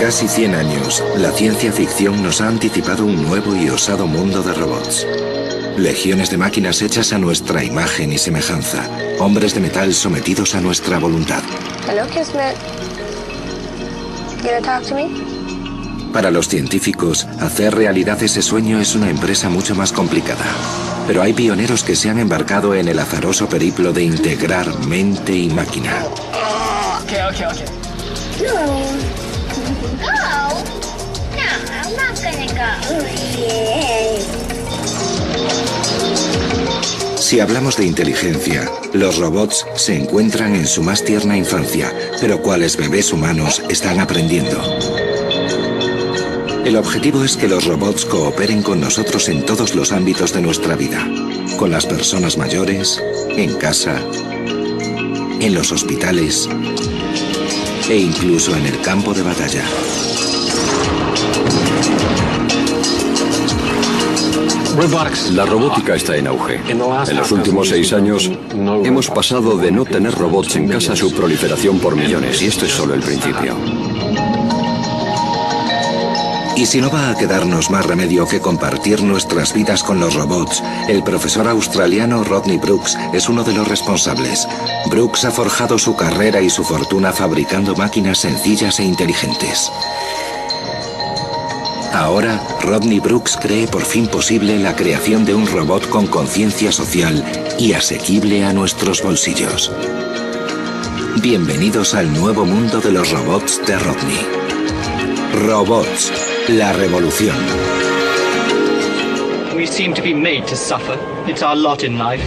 casi 100 años, la ciencia ficción nos ha anticipado un nuevo y osado mundo de robots. Legiones de máquinas hechas a nuestra imagen y semejanza. Hombres de metal sometidos a nuestra voluntad. Hello, Kismet. You gonna talk to me? Para los científicos, hacer realidad ese sueño es una empresa mucho más complicada. Pero hay pioneros que se han embarcado en el azaroso periplo de integrar mente y máquina. Okay. No. I'm not gonna go. Si hablamos de inteligencia, los robots se encuentran en su más tierna infancia, pero cuales bebés humanos están aprendiendo. El objetivo es que los robots cooperen con nosotros en todos los ámbitos de nuestra vida. Con las personas mayores, en casa, en los hospitales e incluso en el campo de batalla. La robótica está en auge. En los últimos 6 años hemos pasado de no tener robots en casa a su proliferación por millones, y esto es solo el principio. Y si no va a quedarnos más remedio que compartir nuestras vidas con los robots, el profesor australiano Rodney Brooks es uno de los responsables. Brooks ha forjado su carrera y su fortuna fabricando máquinas sencillas e inteligentes. Ahora, Rodney Brooks cree por fin posible la creación de un robot con conciencia social y asequible a nuestros bolsillos. Bienvenidos al nuevo mundo de los robots de Rodney. Robots, la revolución. We seem to be made to suffer. It's our lot in life.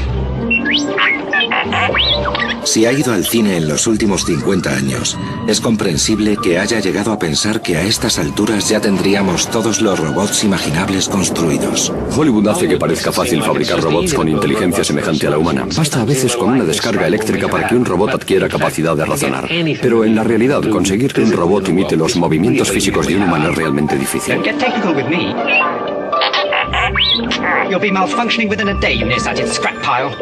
Si ha ido al cine en los últimos 50 años, es comprensible que haya llegado a pensar que a estas alturas ya tendríamos todos los robots imaginables construidos. Hollywood hace que parezca fácil fabricar robots con inteligencia semejante a la humana. Basta a veces con una descarga eléctrica para que un robot adquiera capacidad de razonar. Pero en la realidad, conseguir que un robot imite los movimientos físicos de un humano es realmente difícil. Get technical with me. You'll be malfunctioning within a day, you nearsighted scrap pile.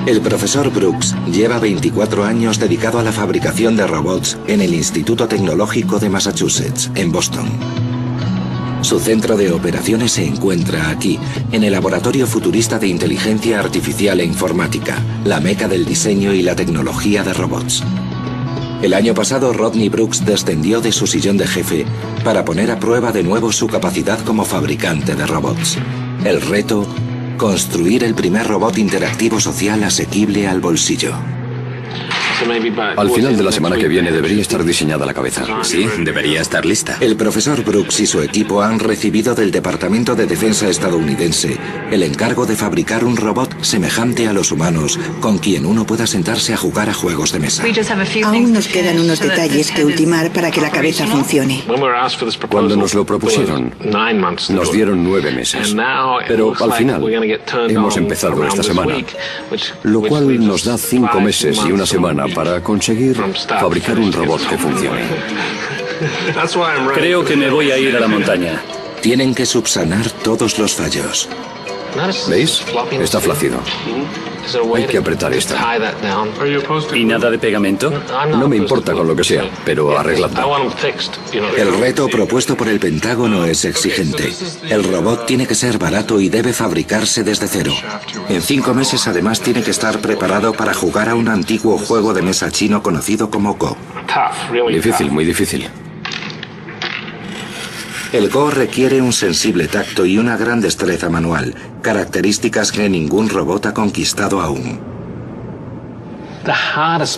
El profesor Brooks lleva 24 años dedicado a la fabricación de robots en el Instituto Tecnológico de Massachusetts, en Boston. Su centro de operaciones se encuentra aquí, en el Laboratorio Futurista de Inteligencia Artificial e Informática, la meca del diseño y la tecnología de robots. El año pasado, Rodney Brooks descendió de su sillón de jefe para poner a prueba de nuevo su capacidad como fabricante de robots. El reto: construir el primer robot interactivo social asequible al bolsillo. Al final de la semana que viene debería estar diseñada la cabeza. Sí, debería estar lista. El profesor Brooks y su equipo han recibido del Departamento de Defensa estadounidense el encargo de fabricar un robot semejante a los humanos, con quien uno pueda sentarse a jugar a juegos de mesa. Aún nos quedan unos detalles que ultimar para que la cabeza funcione. Cuando nos lo propusieron, nos dieron 9 meses. Pero al final, hemos empezado esta semana, lo cual nos da 5 meses y una semana para conseguir fabricar un robot que funcione. Creo que me voy a ir a la montaña. Tienen que subsanar todos los fallos. ¿Veis? Está flácido. Hay que apretar esta. ¿Y nada de pegamento? No me importa con lo que sea, pero arregladlo. El reto propuesto por el Pentágono es exigente. El robot tiene que ser barato y debe fabricarse desde cero. En 5 meses además tiene que estar preparado para jugar a un antiguo juego de mesa chino conocido como Go. Difícil, muy difícil. El Go requiere un sensible tacto y una gran destreza manual, características que ningún robot ha conquistado aún.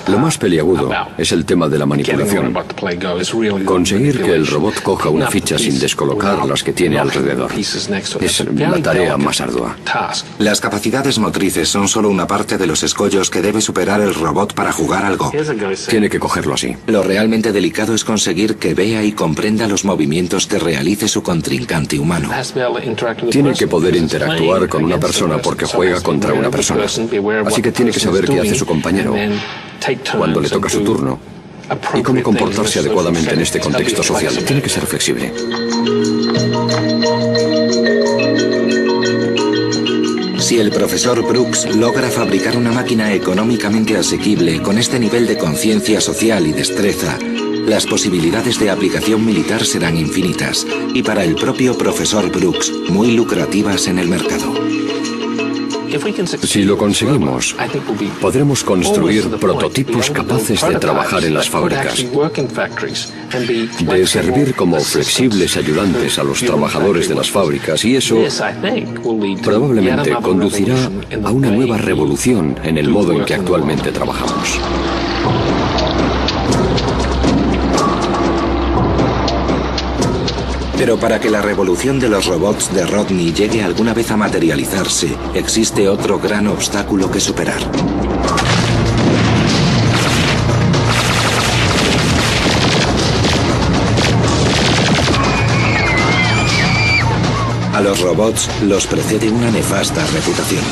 Lo más peliagudo es el tema de la manipulación. Conseguir que el robot coja una ficha sin descolocar las que tiene alrededor es la tarea más ardua. Las capacidades motrices son solo una parte de los escollos que debe superar el robot para jugar al Go. Tiene que cogerlo así. Lo realmente delicado es conseguir que vea y comprenda los movimientos que realice su contrincante humano. Tiene que poder interactuar con una persona porque juega contra una persona. Así que tiene que saber qué hace su compañero cuando le toca su turno y cómo comportarse adecuadamente en este contexto social. Tiene que ser flexible. Si el profesor Brooks logra fabricar una máquina económicamente asequible con este nivel de conciencia social y destreza, las posibilidades de aplicación militar serán infinitas y para el propio profesor Brooks muy lucrativas en el mercado. Si lo conseguimos, podremos construir prototipos capaces de trabajar en las fábricas, de servir como flexibles ayudantes a los trabajadores de las fábricas, y eso probablemente conducirá a una nueva revolución en el modo en que actualmente trabajamos. Pero para que la revolución de los robots de Rodney llegue alguna vez a materializarse, existe otro gran obstáculo que superar. A los robots los precede una nefasta reputación.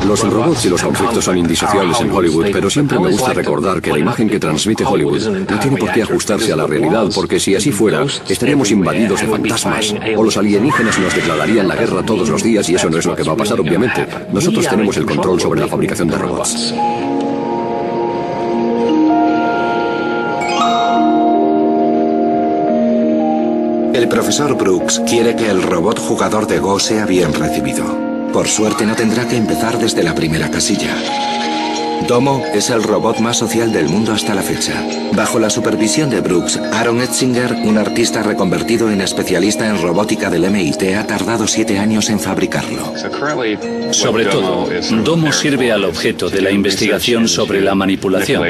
Los robots y los conflictos son indisociables en Hollywood, pero siempre me gusta recordar que la imagen que transmite Hollywood no tiene por qué ajustarse a la realidad, porque si así fuera, estaríamos invadidos de fantasmas, o los alienígenas nos declararían la guerra todos los días, y eso no es lo que va a pasar, obviamente. Nosotros tenemos el control sobre la fabricación de robots. El profesor Brooks quiere que el robot jugador de Go sea bien recibido. Por suerte no tendrá que empezar desde la primera casilla. Domo es el robot más social del mundo hasta la fecha. Bajo la supervisión de Brooks, Aaron Etzinger, un artista reconvertido en especialista en robótica del MIT, ha tardado 7 años en fabricarlo. Sobre todo, Domo sirve al objeto de la investigación sobre la manipulación.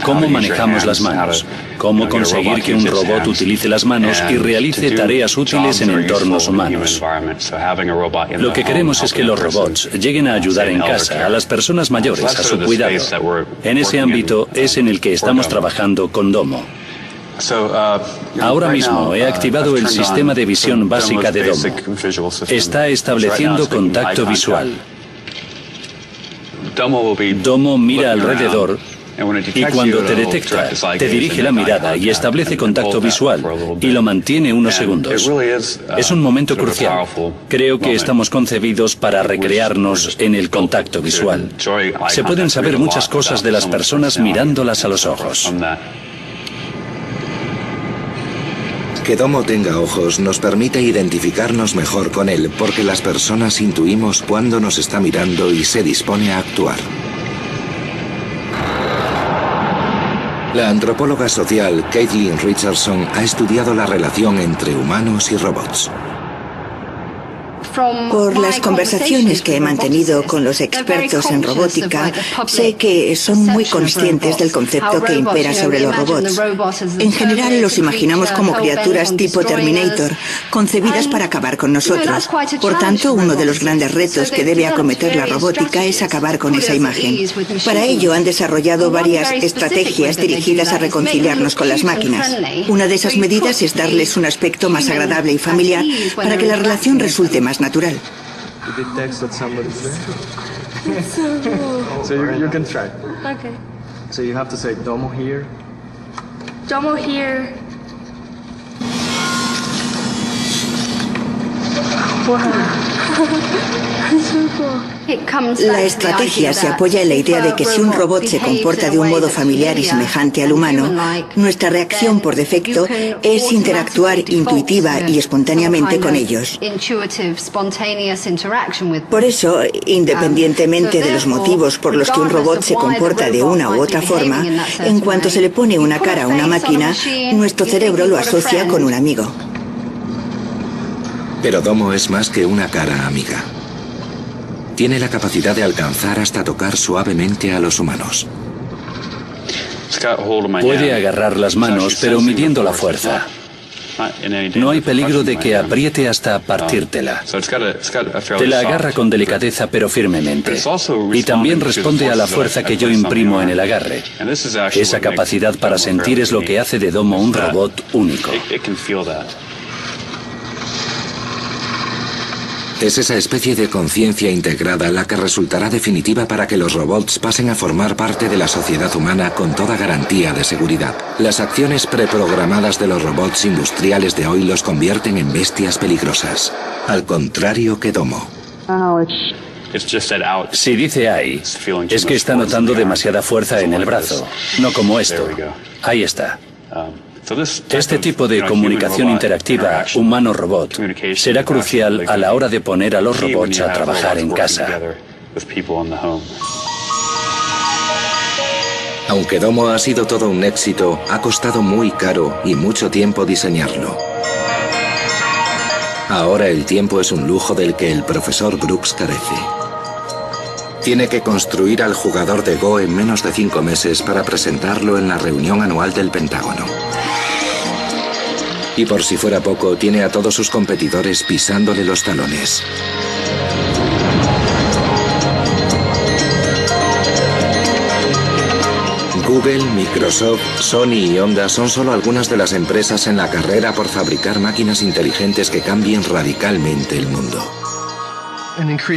Cómo manejamos las manos. Cómo conseguir que un robot utilice las manos y realice tareas útiles en entornos humanos. Lo que queremos es que los robots lleguen a ayudar en casa, a las personas mayores, a su cuidado. En ese ámbito es en el que estamos trabajando con Domo. Ahora mismo he activado el sistema de visión básica de Domo. Está estableciendo contacto visual. Domo mira alrededor y cuando te detecta, te dirige la mirada y establece contacto visual y lo mantiene unos segundos. Es un momento crucial. Creo que estamos concebidos para recrearnos en el contacto visual. Se pueden saber muchas cosas de las personas mirándolas a los ojos. Que Domo tenga ojos nos permite identificarnos mejor con él, porque las personas intuimos cuándo nos está mirando y se dispone a actuar. La antropóloga social Caitlin Richardson ha estudiado la relación entre humanos y robots. Por las conversaciones que he mantenido con los expertos en robótica, sé que son muy conscientes del concepto que impera sobre los robots. En general los imaginamos como criaturas tipo Terminator, concebidas para acabar con nosotros. Por tanto, uno de los grandes retos que debe acometer la robótica es acabar con esa imagen. Para ello han desarrollado varias estrategias dirigidas a reconciliarnos con las máquinas. Una de esas medidas es darles un aspecto más agradable y familiar para que la relación resulte más natural. So you can try. Okay. So you have to say Domo here. Domo here. Wow. So cool. La estrategia se apoya en la idea de que si un robot se comporta de un modo familiar y semejante al humano, nuestra reacción por defecto es interactuar intuitiva y espontáneamente con ellos. Por eso, independientemente de los motivos por los que un robot se comporta de una u otra forma, en cuanto se le pone una cara a una máquina, nuestro cerebro lo asocia con un amigo. Pero Domo es más que una cara amiga. Tiene la capacidad de alcanzar hasta tocar suavemente a los humanos. Puede agarrar las manos, pero midiendo la fuerza. No hay peligro de que apriete hasta partírtela. Te la agarra con delicadeza pero firmemente. Y también responde a la fuerza que yo imprimo en el agarre. Esa capacidad para sentir es lo que hace de Domo un robot único. Es esa especie de conciencia integrada la que resultará definitiva para que los robots pasen a formar parte de la sociedad humana con toda garantía de seguridad. Las acciones preprogramadas de los robots industriales de hoy los convierten en bestias peligrosas, al contrario que Domo. Si dice ahí, es que está notando demasiada fuerza en el brazo, no como esto. Ahí está. Este tipo de comunicación interactiva humano-robot será crucial a la hora de poner a los robots a trabajar en casa. Aunque Domo ha sido todo un éxito, ha costado muy caro y mucho tiempo diseñarlo. Ahora el tiempo es un lujo del que el profesor Brooks carece. Tiene que construir al jugador de Go en menos de 5 meses para presentarlo en la reunión anual del Pentágono. Y por si fuera poco, tiene a todos sus competidores pisándole los talones. Google, Microsoft, Sony y Honda son solo algunas de las empresas en la carrera por fabricar máquinas inteligentes que cambien radicalmente el mundo.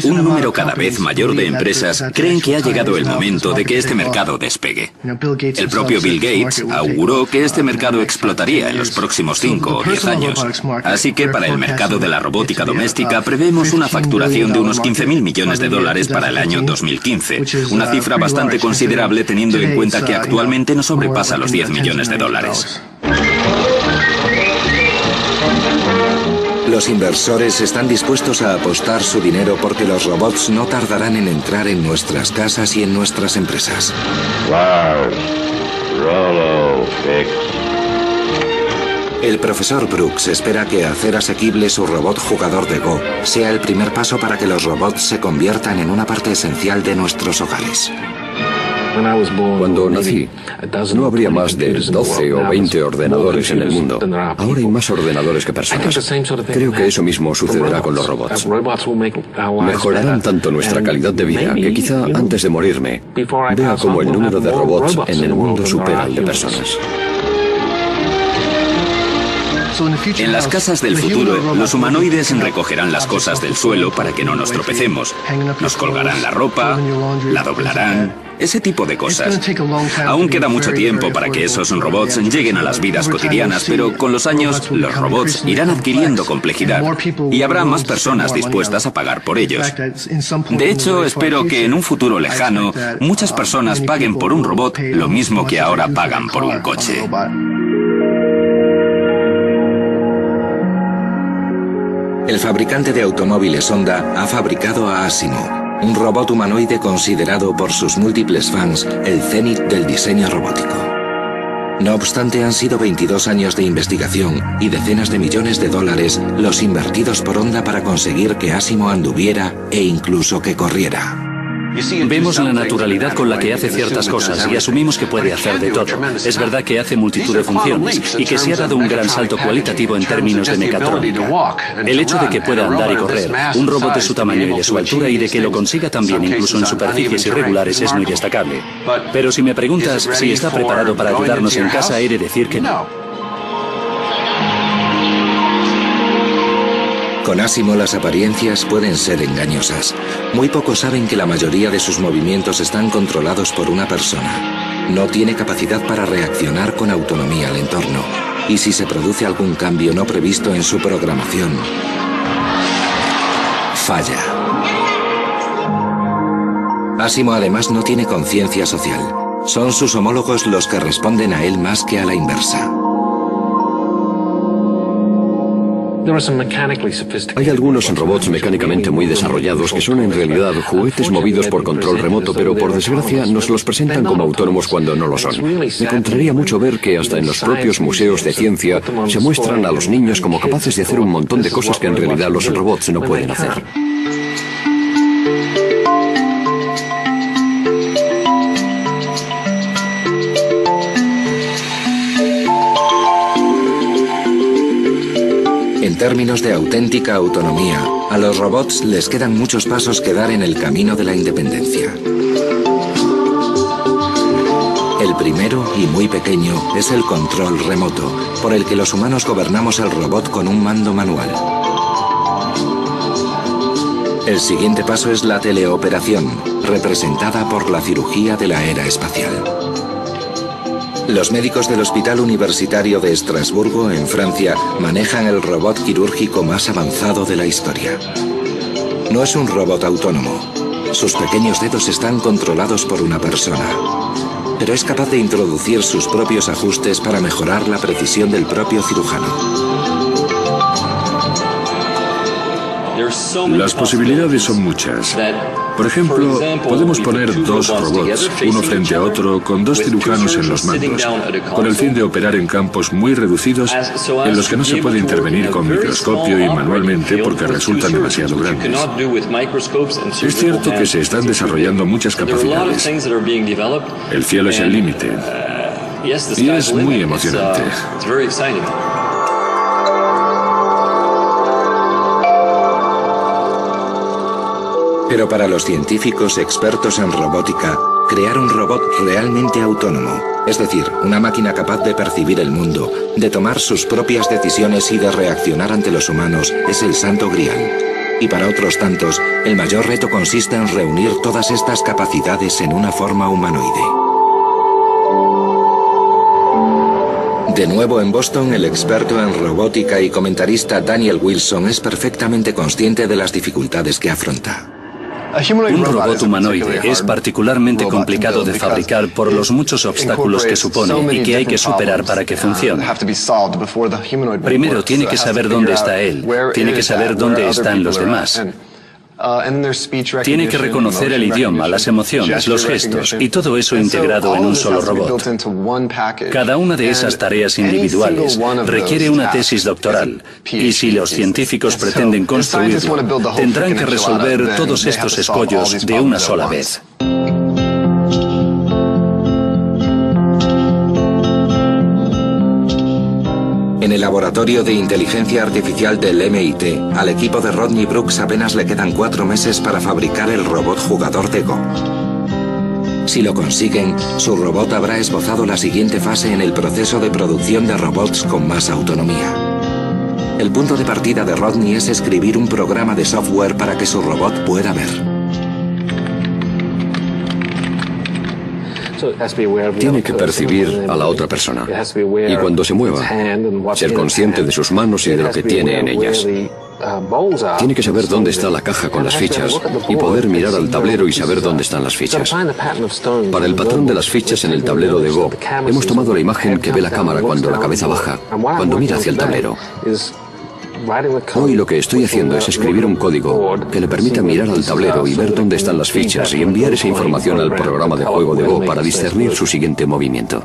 Un número cada vez mayor de empresas creen que ha llegado el momento de que este mercado despegue. El propio Bill Gates auguró que este mercado explotaría en los próximos 5 o 10 años. Así que para el mercado de la robótica doméstica prevemos una facturación de unos 15.000 millones de dólares para el año 2015, una cifra bastante considerable teniendo en cuenta que actualmente no sobrepasa los 10 millones de dólares. Los inversores están dispuestos a apostar su dinero porque los robots no tardarán en entrar en nuestras casas y en nuestras empresas. El profesor Brooks espera que hacer asequible su robot jugador de Go sea el primer paso para que los robots se conviertan en una parte esencial de nuestros hogares. Cuando nací, no habría más de 12 o 20 ordenadores en el mundo. Ahora hay más ordenadores que personas. Creo que eso mismo sucederá con los robots. Mejorarán tanto nuestra calidad de vida que quizá antes de morirme vea cómo el número de robots en el mundo supera al de personas. En las casas del futuro, los humanoides recogerán las cosas del suelo para que no nos tropecemos. Nos colgarán la ropa, la doblarán, ese tipo de cosas. Aún queda mucho tiempo para que esos robots lleguen a las vidas cotidianas, pero con los años los robots irán adquiriendo complejidad y habrá más personas dispuestas a pagar por ellos. De hecho, espero que en un futuro lejano muchas personas paguen por un robot lo mismo que ahora pagan por un coche. El fabricante de automóviles Honda ha fabricado a Asimo, un robot humanoide considerado por sus múltiples fans el cenit del diseño robótico. No obstante, han sido 22 años de investigación y decenas de millones de dólares los invertidos por Honda para conseguir que Asimo anduviera e incluso que corriera. Vemos la naturalidad con la que hace ciertas cosas y asumimos que puede hacer de todo. Es verdad que hace multitud de funciones y que se ha dado un gran salto cualitativo en términos de mecatrónica. El hecho de que pueda andar y correr, un robot de su tamaño y de su altura y de que lo consiga también incluso en superficies irregulares es muy destacable. Pero si me preguntas si está preparado para ayudarnos en casa, he de decir que no. Con Asimo las apariencias pueden ser engañosas. Muy pocos saben que la mayoría de sus movimientos están controlados por una persona. No tiene capacidad para reaccionar con autonomía al entorno. Y si se produce algún cambio no previsto en su programación, falla. Asimo además no tiene conciencia social. Son sus homólogos los que responden a él más que a la inversa. Hay algunos robots mecánicamente muy desarrollados que son en realidad juguetes movidos por control remoto, pero por desgracia nos los presentan como autónomos cuando no lo son. Me contraría mucho ver que hasta en los propios museos de ciencia se muestran a los niños como capaces de hacer un montón de cosas que en realidad los robots no pueden hacer. En términos de auténtica autonomía, a los robots les quedan muchos pasos que dar en el camino de la independencia. El primero, y muy pequeño, es el control remoto, por el que los humanos gobernamos el robot con un mando manual. El siguiente paso es la teleoperación, representada por la cirugía de la era espacial. Los médicos del Hospital Universitario de Estrasburgo, en Francia, manejan el robot quirúrgico más avanzado de la historia. No es un robot autónomo. Sus pequeños dedos están controlados por una persona, pero es capaz de introducir sus propios ajustes para mejorar la precisión del propio cirujano. Las posibilidades son muchas. Por ejemplo, podemos poner dos robots, uno frente a otro, con dos cirujanos en los mandos, con el fin de operar en campos muy reducidos en los que no se puede intervenir con microscopio y manualmente porque resultan demasiado grandes. Es cierto que se están desarrollando muchas capacidades. El cielo es el límite. Y es muy emocionante. Pero para los científicos expertos en robótica, crear un robot realmente autónomo, es decir, una máquina capaz de percibir el mundo, de tomar sus propias decisiones y de reaccionar ante los humanos, es el santo grial. Y para otros tantos, el mayor reto consiste en reunir todas estas capacidades en una forma humanoide. De nuevo en Boston, el experto en robótica y comentarista Daniel Wilson es perfectamente consciente de las dificultades que afronta. Un robot humanoide es particularmente complicado de fabricar por los muchos obstáculos que supone y que hay que superar para que funcione. Primero tiene que saber dónde está él, tiene que saber dónde están los demás. Tiene que reconocer el idioma, las emociones, los gestos y todo eso integrado en un solo robot. Cada una de esas tareas individuales requiere una tesis doctoral y si los científicos pretenden construirlo, tendrán que resolver todos estos escollos de una sola vez. En el laboratorio de inteligencia artificial del MIT, al equipo de Rodney Brooks apenas le quedan 4 meses para fabricar el robot jugador de Go. Si lo consiguen, su robot habrá esbozado la siguiente fase en el proceso de producción de robots con más autonomía. El punto de partida de Rodney es escribir un programa de software para que su robot pueda ver. Tiene que percibir a la otra persona y cuando se mueva, ser consciente de sus manos y de lo que tiene en ellas. Tiene que saber dónde está la caja con las fichas y poder mirar al tablero y saber dónde están las fichas. Para el patrón de las fichas en el tablero de Go, hemos tomado la imagen que ve la cámara cuando la cabeza baja, cuando mira hacia el tablero. Hoy lo que estoy haciendo es escribir un código que le permita mirar al tablero y ver dónde están las fichas y enviar esa información al programa de juego de Go para discernir su siguiente movimiento.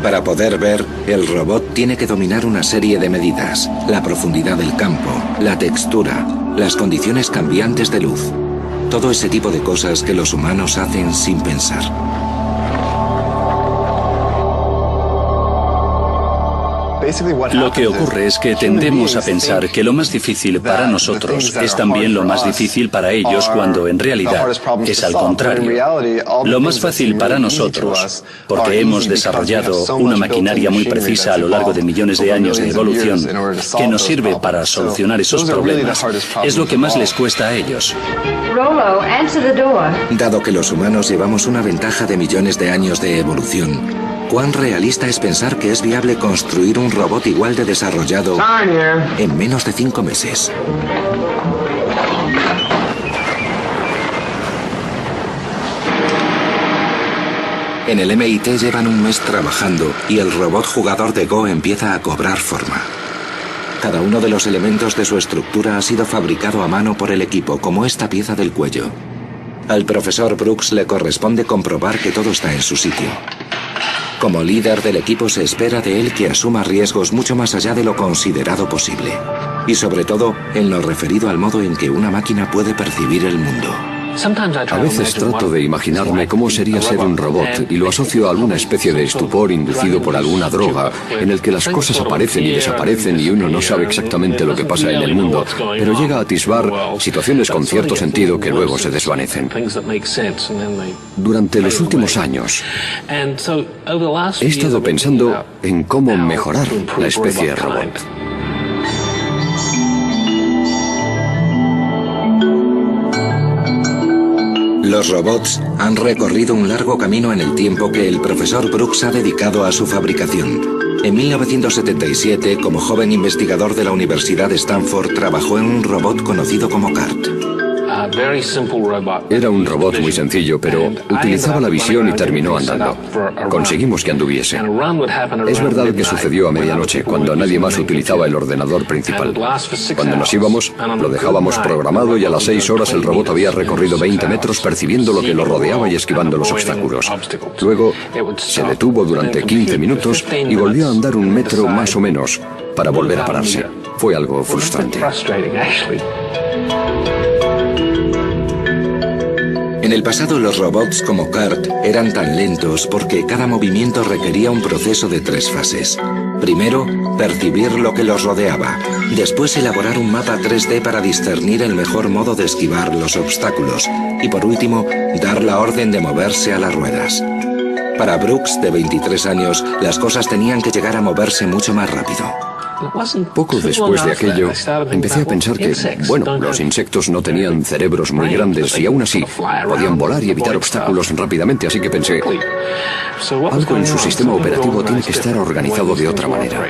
Para poder ver, el robot tiene que dominar una serie de medidas: la profundidad del campo, la textura, las condiciones cambiantes de luz. Todo ese tipo de cosas que los humanos hacen sin pensar. Lo que ocurre es que tendemos a pensar que lo más difícil para nosotros es también lo más difícil para ellos cuando en realidad es al contrario. Lo más fácil para nosotros, porque hemos desarrollado una maquinaria muy precisa a lo largo de millones de años de evolución que nos sirve para solucionar esos problemas, es lo que más les cuesta a ellos. Dado que los humanos llevamos una ventaja de millones de años de evolución, ¿cuán realista es pensar que es viable construir un robot igual de desarrollado en menos de 5 meses? En el MIT llevan un mes trabajando y el robot jugador de Go empieza a cobrar forma. Cada uno de los elementos de su estructura ha sido fabricado a mano por el equipo, como esta pieza del cuello. Al profesor Brooks le corresponde comprobar que todo está en su sitio. Como líder del equipo se espera de él que asuma riesgos mucho más allá de lo considerado posible. Y sobre todo, en lo referido al modo en que una máquina puede percibir el mundo. A veces trato de imaginarme cómo sería ser un robot y lo asocio a alguna especie de estupor inducido por alguna droga en el que las cosas aparecen y desaparecen y uno no sabe exactamente lo que pasa en el mundo, pero llega a atisbar situaciones con cierto sentido que luego se desvanecen. Durante los últimos años he estado pensando en cómo mejorar la especie de robot. Los robots han recorrido un largo camino en el tiempo que el profesor Brooks ha dedicado a su fabricación. En 1977, como joven investigador de la Universidad de Stanford, trabajó en un robot conocido como CART. Era un robot muy sencillo, pero utilizaba la visión y terminó andando. Conseguimos que anduviese. Es verdad que sucedió a medianoche, cuando nadie más utilizaba el ordenador principal. Cuando nos íbamos, lo dejábamos programado y a las 6 horas el robot había recorrido 20 metros percibiendo lo que lo rodeaba y esquivando los obstáculos. Luego, se detuvo durante 15 minutos y volvió a andar 1 metro más o menos para volver a pararse. Fue algo frustrante. En el pasado los robots como CART eran tan lentos porque cada movimiento requería un proceso de 3 fases. Primero, percibir lo que los rodeaba. Después, elaborar un mapa 3D para discernir el mejor modo de esquivar los obstáculos. Y por último, dar la orden de moverse a las ruedas. Para Brooks, de 23 años, las cosas tenían que llegar a moverse mucho más rápido. Poco después de aquello, empecé a pensar que, bueno, los insectos no tenían cerebros muy grandes y aún así podían volar y evitar obstáculos rápidamente, así que pensé, algo en su sistema operativo tiene que estar organizado de otra manera.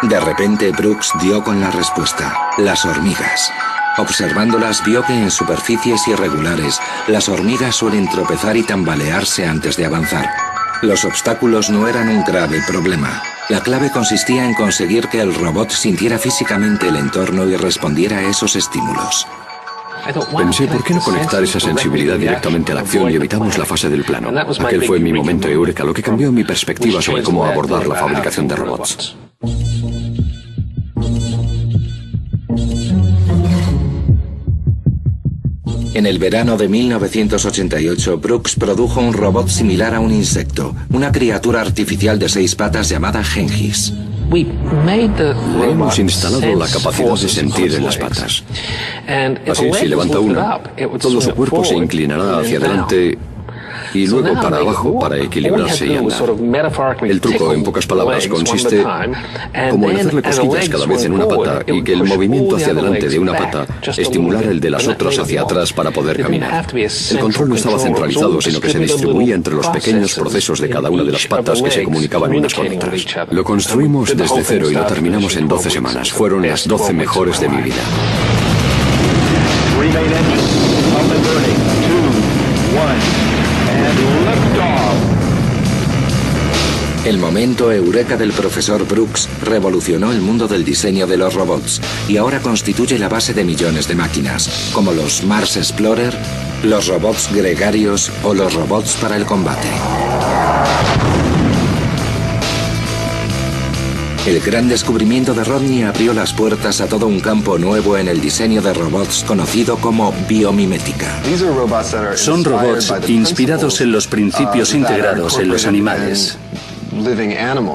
De repente, Brooks dio con la respuesta: las hormigas. Observándolas, vio que en superficies irregulares, las hormigas suelen tropezar y tambalearse antes de avanzar. Los obstáculos no eran un grave problema. La clave consistía en conseguir que el robot sintiera físicamente el entorno y respondiera a esos estímulos. Pensé, ¿por qué no conectar esa sensibilidad directamente a la acción y evitamos la fase del plano? Aquel fue mi momento eureka, lo que cambió mi perspectiva sobre cómo abordar la fabricación de robots. En el verano de 1988, Brooks produjo un robot similar a un insecto, una criatura artificial de 6 patas llamada Genghis. Le hemos instalado la capacidad de sentir en las patas. Así, si levanta una, todo su cuerpo se inclinará hacia adelante y luego para abajo para equilibrarse y andar. El truco, en pocas palabras, consiste como en hacerle cosquillas cada vez en una pata y que el movimiento hacia adelante de una pata estimulara el de las otras hacia atrás para poder caminar. El control no estaba centralizado, sino que se distribuía entre los pequeños procesos de cada una de las patas que se comunicaban unas con otras. Lo construimos desde cero y lo terminamos en 12 semanas. Fueron las 12 mejores de mi vida. El momento eureka del profesor Brooks revolucionó el mundo del diseño de los robots y ahora constituye la base de millones de máquinas, como los Mars Explorer, los robots gregarios o los robots para el combate. El gran descubrimiento de Rodney abrió las puertas a todo un campo nuevo en el diseño de robots conocido como biomimética. Son robots inspirados en los principios integrados en los animales.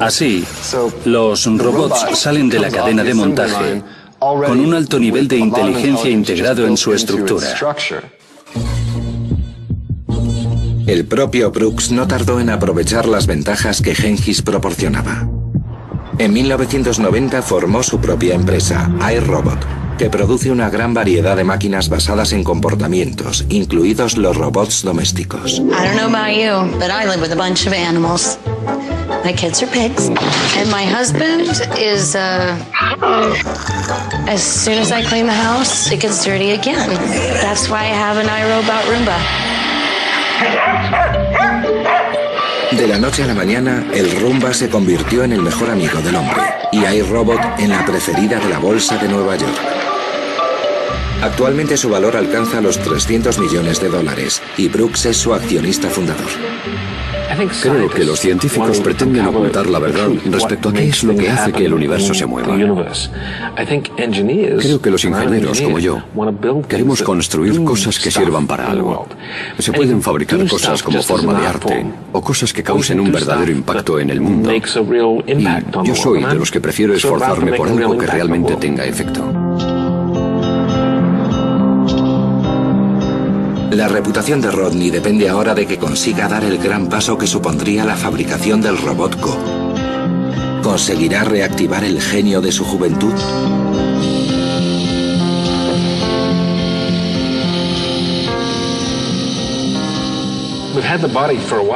Así, los robots salen de la cadena de montaje con un alto nivel de inteligencia integrado en su estructura. El propio Brooks no tardó en aprovechar las ventajas que Genghis proporcionaba. En 1990 formó su propia empresa, iRobot, que produce una gran variedad de máquinas basadas en comportamientos, incluidos los robots domésticos. I don't know about you, but I live with a bunch of animals. My kids are pigs, and my husband is, as soon as I clean the house, it gets dirty again. That's why I have an iRobot Roomba. De la noche a la mañana, el Roomba se convirtió en el mejor amigo del hombre y iRobot en la preferida de la bolsa de Nueva York. Actualmente su valor alcanza los $300 millones y Brooks es su accionista fundador. Creo que los científicos pretenden ocultar la verdad respecto a qué es lo que hace que el universo se mueva. Creo que los ingenieros, como yo, queremos construir cosas que sirvan para algo. Se pueden fabricar cosas como forma de arte o cosas que causen un verdadero impacto en el mundo. Y yo soy de los que prefiero esforzarme por algo que realmente tenga efecto. La reputación de Rodney depende ahora de que consiga dar el gran paso que supondría la fabricación del robot Go. ¿Conseguirá reactivar el genio de su juventud?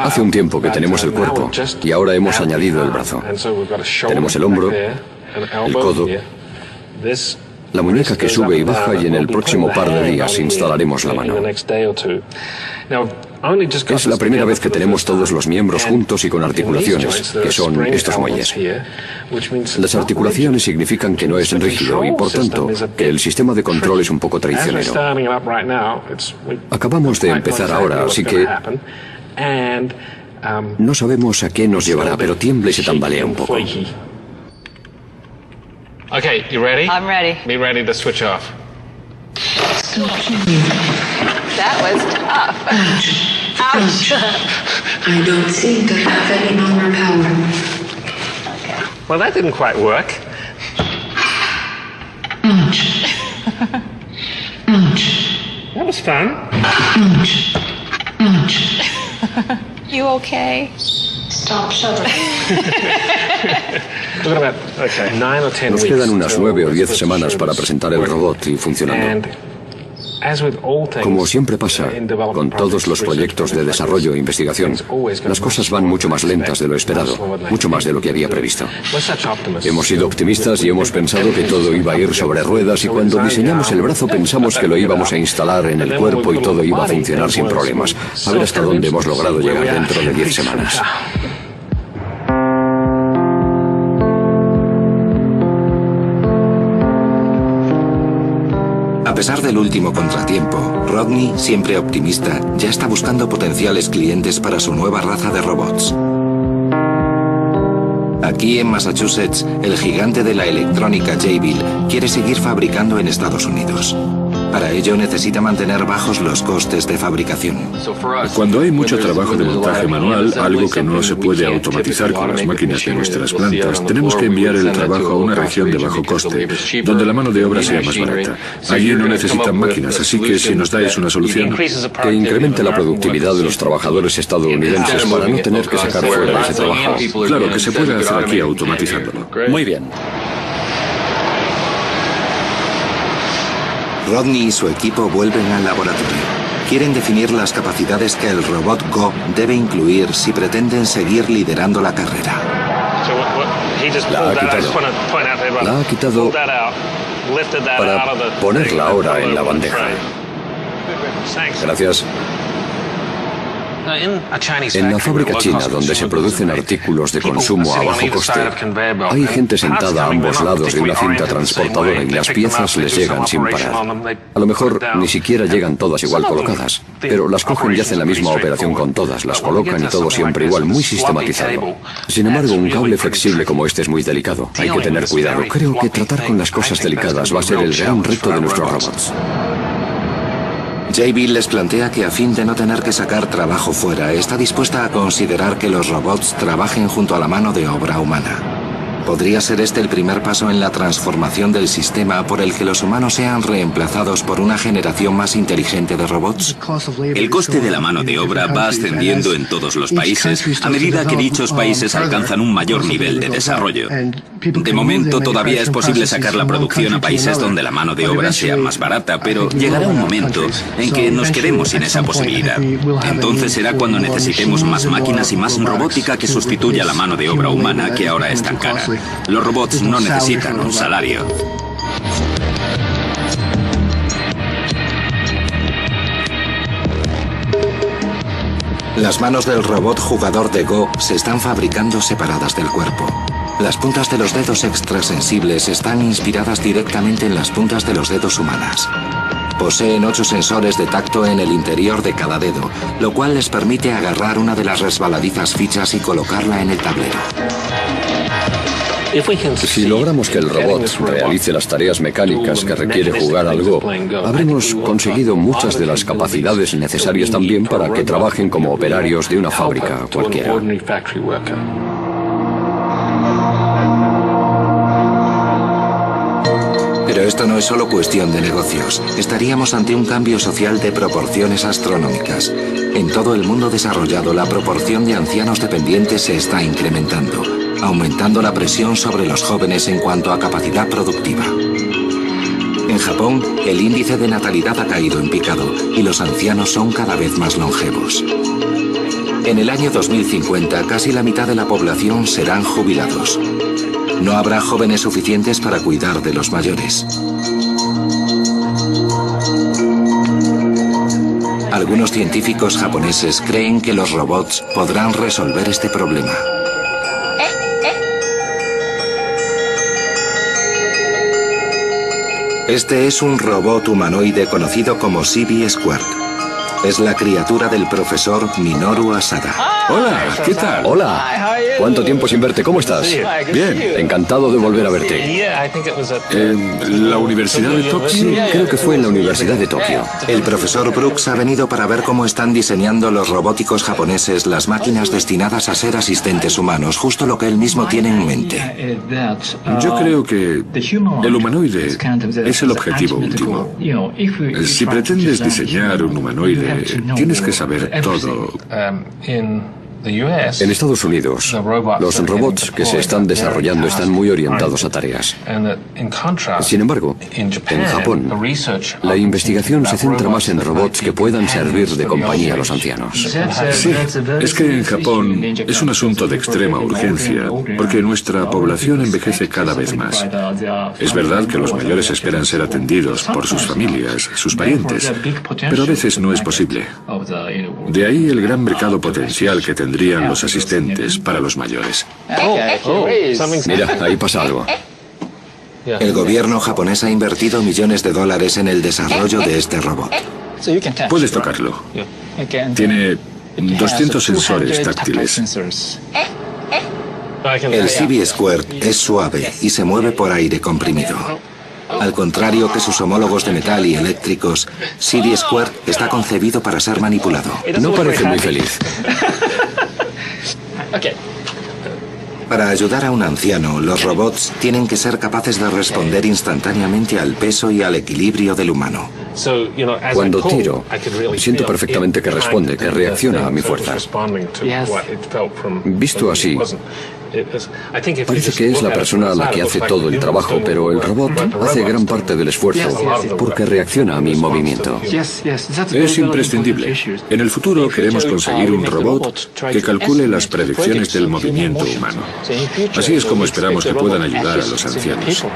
Hace un tiempo que tenemos el cuerpo y ahora hemos añadido el brazo. Tenemos el hombro, el codo, la muñeca que sube y baja, y en el próximo par de días instalaremos la mano. Es la primera vez que tenemos todos los miembros juntos y con articulaciones, que son estos muelles. Las articulaciones significan que no es rígido y, por tanto, que el sistema de control es un poco traicionero. Acabamos de empezar ahora, así que no sabemos a qué nos llevará, pero tiembla y se tambalea un poco. Okay, you ready? I'm ready. Be ready to switch off. That was tough. Ouch. I don't think I have any longer power. Well, that didn't quite work. Ouch. Ouch. That was fun. Ouch. Ouch. You okay? Stop shuddering. Nos quedan unas 9 o 10 semanas para presentar el robot y funcionando. Como siempre pasa con todos los proyectos de desarrollo e investigación, las cosas van mucho más lentas de lo esperado, mucho más de lo que había previsto. Hemos sido optimistas y hemos pensado que todo iba a ir sobre ruedas, y cuando diseñamos el brazo pensamos que lo íbamos a instalar en el cuerpo y todo iba a funcionar sin problemas. A ver hasta dónde hemos logrado llegar dentro de 10 semanas. A pesar del último contratiempo, Rodney, siempre optimista, ya está buscando potenciales clientes para su nueva raza de robots. Aquí en Massachusetts, el gigante de la electrónica Jabil quiere seguir fabricando en Estados Unidos. Para ello necesita mantener bajos los costes de fabricación. Cuando hay mucho trabajo de montaje manual, algo que no se puede automatizar con las máquinas de nuestras plantas, tenemos que enviar el trabajo a una región de bajo coste, donde la mano de obra sea más barata. Allí no necesitan máquinas, así que si nos dais una solución que incremente la productividad de los trabajadores estadounidenses para no tener que sacar fuera ese trabajo. Claro, que se puede hacer aquí automatizándolo. Muy bien. Rodney y su equipo vuelven al laboratorio. Quieren definir las capacidades que el robot Go debe incluir si pretenden seguir liderando la carrera. La ha quitado para ponerla ahora en la bandeja. Gracias. En la fábrica china, donde se producen artículos de consumo a bajo coste, hay gente sentada a ambos lados de una cinta transportadora y las piezas les llegan sin parar. A lo mejor ni siquiera llegan todas igual colocadas, pero las cogen y hacen la misma operación con todas, las colocan y todo siempre igual, muy sistematizado. Sin embargo, un cable flexible como este es muy delicado. Hay que tener cuidado. Creo que tratar con las cosas delicadas va a ser el gran reto de nuestros robots. Jabil les plantea que a fin de no tener que sacar trabajo fuera, está dispuesta a considerar que los robots trabajen junto a la mano de obra humana. ¿Podría ser este el primer paso en la transformación del sistema por el que los humanos sean reemplazados por una generación más inteligente de robots? El coste de la mano de obra va ascendiendo en todos los países a medida que dichos países alcanzan un mayor nivel de desarrollo. De momento todavía es posible sacar la producción a países donde la mano de obra sea más barata, pero llegará un momento en que nos quedemos sin esa posibilidad. Entonces será cuando necesitemos más máquinas y más robótica que sustituya la mano de obra humana que ahora es tan cara. Los robots no necesitan un salario. Las manos del robot jugador de Go se están fabricando separadas del cuerpo. Las puntas de los dedos extrasensibles están inspiradas directamente en las puntas de los dedos humanas. Poseen 8 sensores de tacto en el interior de cada dedo, lo cual les permite agarrar una de las resbaladizas fichas y colocarla en el tablero. Si logramos que el robot realice las tareas mecánicas que requiere jugar al Go, habremos conseguido muchas de las capacidades necesarias también para que trabajen como operarios de una fábrica cualquiera. Pero esto no es solo cuestión de negocios. Estaríamos ante un cambio social de proporciones astronómicas. En todo el mundo desarrollado, la proporción de ancianos dependientes se está incrementando, aumentando la presión sobre los jóvenes en cuanto a capacidad productiva. En Japón, el índice de natalidad ha caído en picado y los ancianos son cada vez más longevos. En el año 2050, casi la mitad de la población serán jubilados. No habrá jóvenes suficientes para cuidar de los mayores. Algunos científicos japoneses creen que los robots podrán resolver este problema. Este es un robot humanoide conocido como CB Squared. Es la criatura del profesor Minoru Asada. Hola, ¿qué tal? Hola. ¿Cuánto tiempo sin verte? ¿Cómo estás? Bien. Encantado de volver a verte. ¿En la Universidad de Tokio? Sí, creo que fue en la Universidad de Tokio. El profesor Brooks ha venido para ver cómo están diseñando los robóticos japoneses las máquinas destinadas a ser asistentes humanos, justo lo que él mismo tiene en mente. Yo creo que el humanoide es el objetivo último. Si pretendes diseñar un humanoide, tienes que saber todo. En Estados Unidos, los robots que se están desarrollando están muy orientados a tareas. Sin embargo, en Japón, la investigación se centra más en robots que puedan servir de compañía a los ancianos. Sí, es que en Japón es un asunto de extrema urgencia, porque nuestra población envejece cada vez más. Es verdad que los mayores esperan ser atendidos por sus familias, sus parientes, pero a veces no es posible. De ahí el gran mercado potencial que tendrían los asistentes para los mayores. Mira, ahí pasa algo. El gobierno japonés ha invertido millones de dólares en el desarrollo de este robot. Puedes tocarlo. Tiene 200 sensores táctiles. El CB Squared es suave y se mueve por aire comprimido. Al contrario que sus homólogos de metal y eléctricos, CB Squared está concebido para ser manipulado. No parece muy feliz. Para ayudar a un anciano, los robots tienen que ser capaces de responder instantáneamente al peso y al equilibrio del humano. Cuando tiro, siento perfectamente que responde, que reacciona a mi fuerza. Visto así, parece que es la persona la que hace todo el trabajo, pero el robot hace gran parte del esfuerzo porque reacciona a mi movimiento. Es imprescindible. En el futuro queremos conseguir un robot que calcule las predicciones del movimiento humano. Así es como esperamos que puedan ayudar a los ancianos.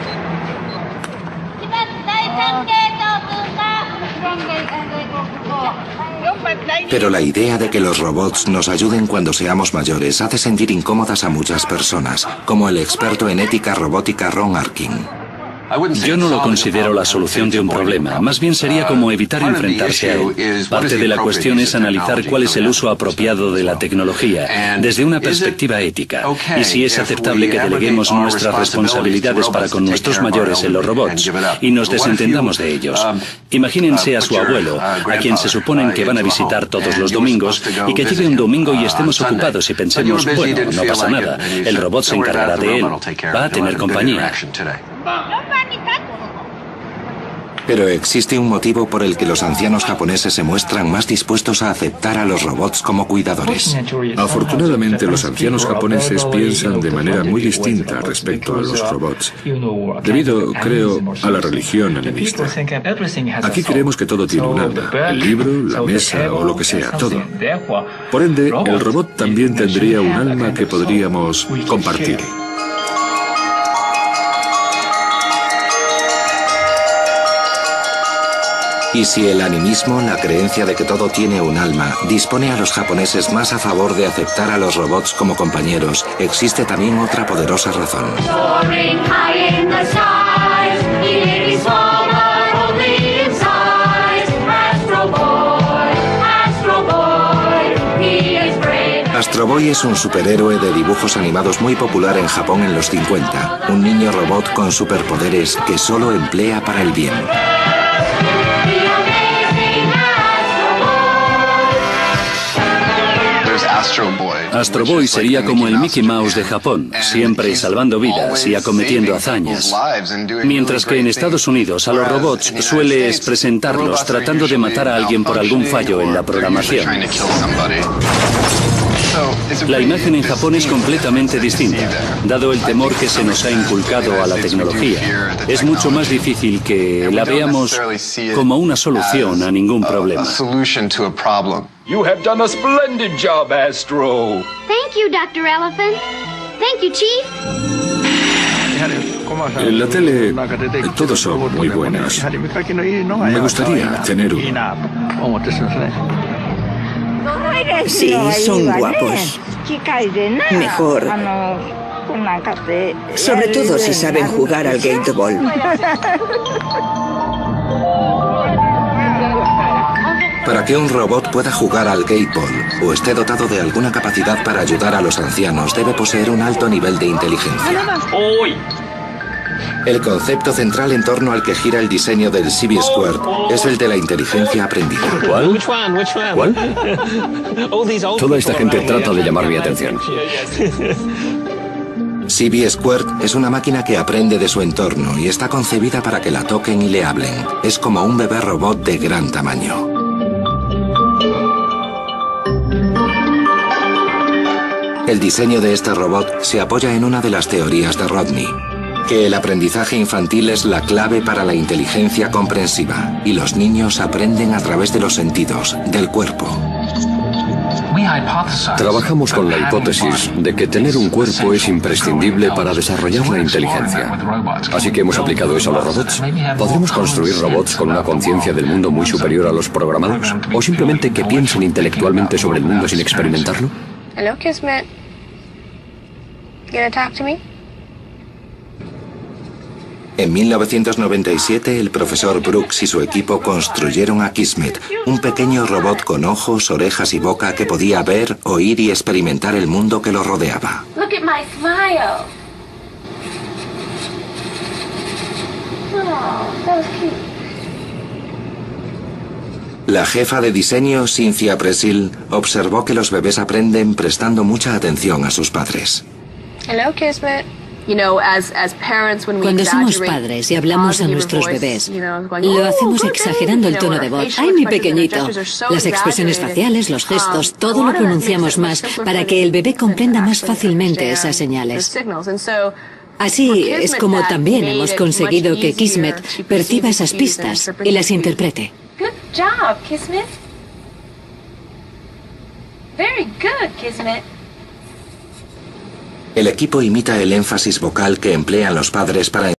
Pero la idea de que los robots nos ayuden cuando seamos mayores hace sentir incómodas a muchas personas, como el experto en ética robótica Ron Arkin. Yo no lo considero la solución de un problema, más bien sería como evitar enfrentarse a él. Parte de la cuestión es analizar cuál es el uso apropiado de la tecnología, desde una perspectiva ética, y si es aceptable que deleguemos nuestras responsabilidades para con nuestros mayores en los robots, y nos desentendamos de ellos. Imagínense a su abuelo, a quien se suponen que van a visitar todos los domingos, y que llegue un domingo y estemos ocupados y pensemos, bueno, no pasa nada, el robot se encargará de él, va a tener compañía. Pero existe un motivo por el que los ancianos japoneses se muestran más dispuestos a aceptar a los robots como cuidadores. Afortunadamente, los ancianos japoneses piensan de manera muy distinta respecto a los robots, debido, creo, a la religión animista. Aquí creemos que todo tiene un alma, el libro, la mesa o lo que sea, todo. Por ende, el robot también tendría un alma que podríamos compartir. Y si el animismo, la creencia de que todo tiene un alma, dispone a los japoneses más a favor de aceptar a los robots como compañeros, existe también otra poderosa razón. Astro Boy es un superhéroe de dibujos animados muy popular en Japón en los 50, un niño robot con superpoderes que solo emplea para el bien. Astro Boy sería como el Mickey Mouse de Japón, siempre salvando vidas y acometiendo hazañas. Mientras que en Estados Unidos a los robots sueles presentarlos tratando de matar a alguien por algún fallo en la programación. La imagen en Japón es completamente distinta. Dado el temor que se nos ha inculcado a la tecnología, es mucho más difícil que la veamos como una solución a ningún problema. You have done a splendid job, Astro. Thank you, Dr. Elephant. Thank you, Chief. En la tele todos son muy buenos. Me gustaría tener uno. Sí, son guapos. Mejor. Sobre todo si saben jugar al Gate Ball. Para que un robot pueda jugar al Gate Ball o esté dotado de alguna capacidad para ayudar a los ancianos, debe poseer un alto nivel de inteligencia. El concepto central en torno al que gira el diseño del CB Squared es el de la inteligencia aprendida. ¿Cuál? ¿Cuál? Toda esta gente trata de llamar mi atención. CB Squared es una máquina que aprende de su entorno y está concebida para que la toquen y le hablen. Es como un bebé robot de gran tamaño. El diseño de este robot se apoya en una de las teorías de Rodney, que el aprendizaje infantil es la clave para la inteligencia comprensiva y los niños aprenden a través de los sentidos, del cuerpo. Trabajamos con la hipótesis de que tener un cuerpo es imprescindible para desarrollar la inteligencia. Así que hemos aplicado eso a los robots. ¿Podremos construir robots con una conciencia del mundo muy superior a los programados? ¿O simplemente que piensen intelectualmente sobre el mundo sin experimentarlo? Hello, Kismet. You gonna talk to me? En 1997, el profesor Brooks y su equipo construyeron a Kismet, un pequeño robot con ojos, orejas y boca que podía ver, oír y experimentar el mundo que lo rodeaba. Look at my smile. Oh, that was cute. La jefa de diseño, Cynthia Presil, observó que los bebés aprenden prestando mucha atención a sus padres. Hello, Kismet. Cuando somos padres y hablamos a nuestros bebés, lo hacemos exagerando el tono de voz. ¡Ay, mi pequeñito! Las expresiones faciales, los gestos, todo lo pronunciamos más para que el bebé comprenda más fácilmente esas señales. Así es como también hemos conseguido que Kismet perciba esas pistas y las interprete. Good job, Kismet. Very good, Kismet. El equipo imita el énfasis vocal que emplean los padres para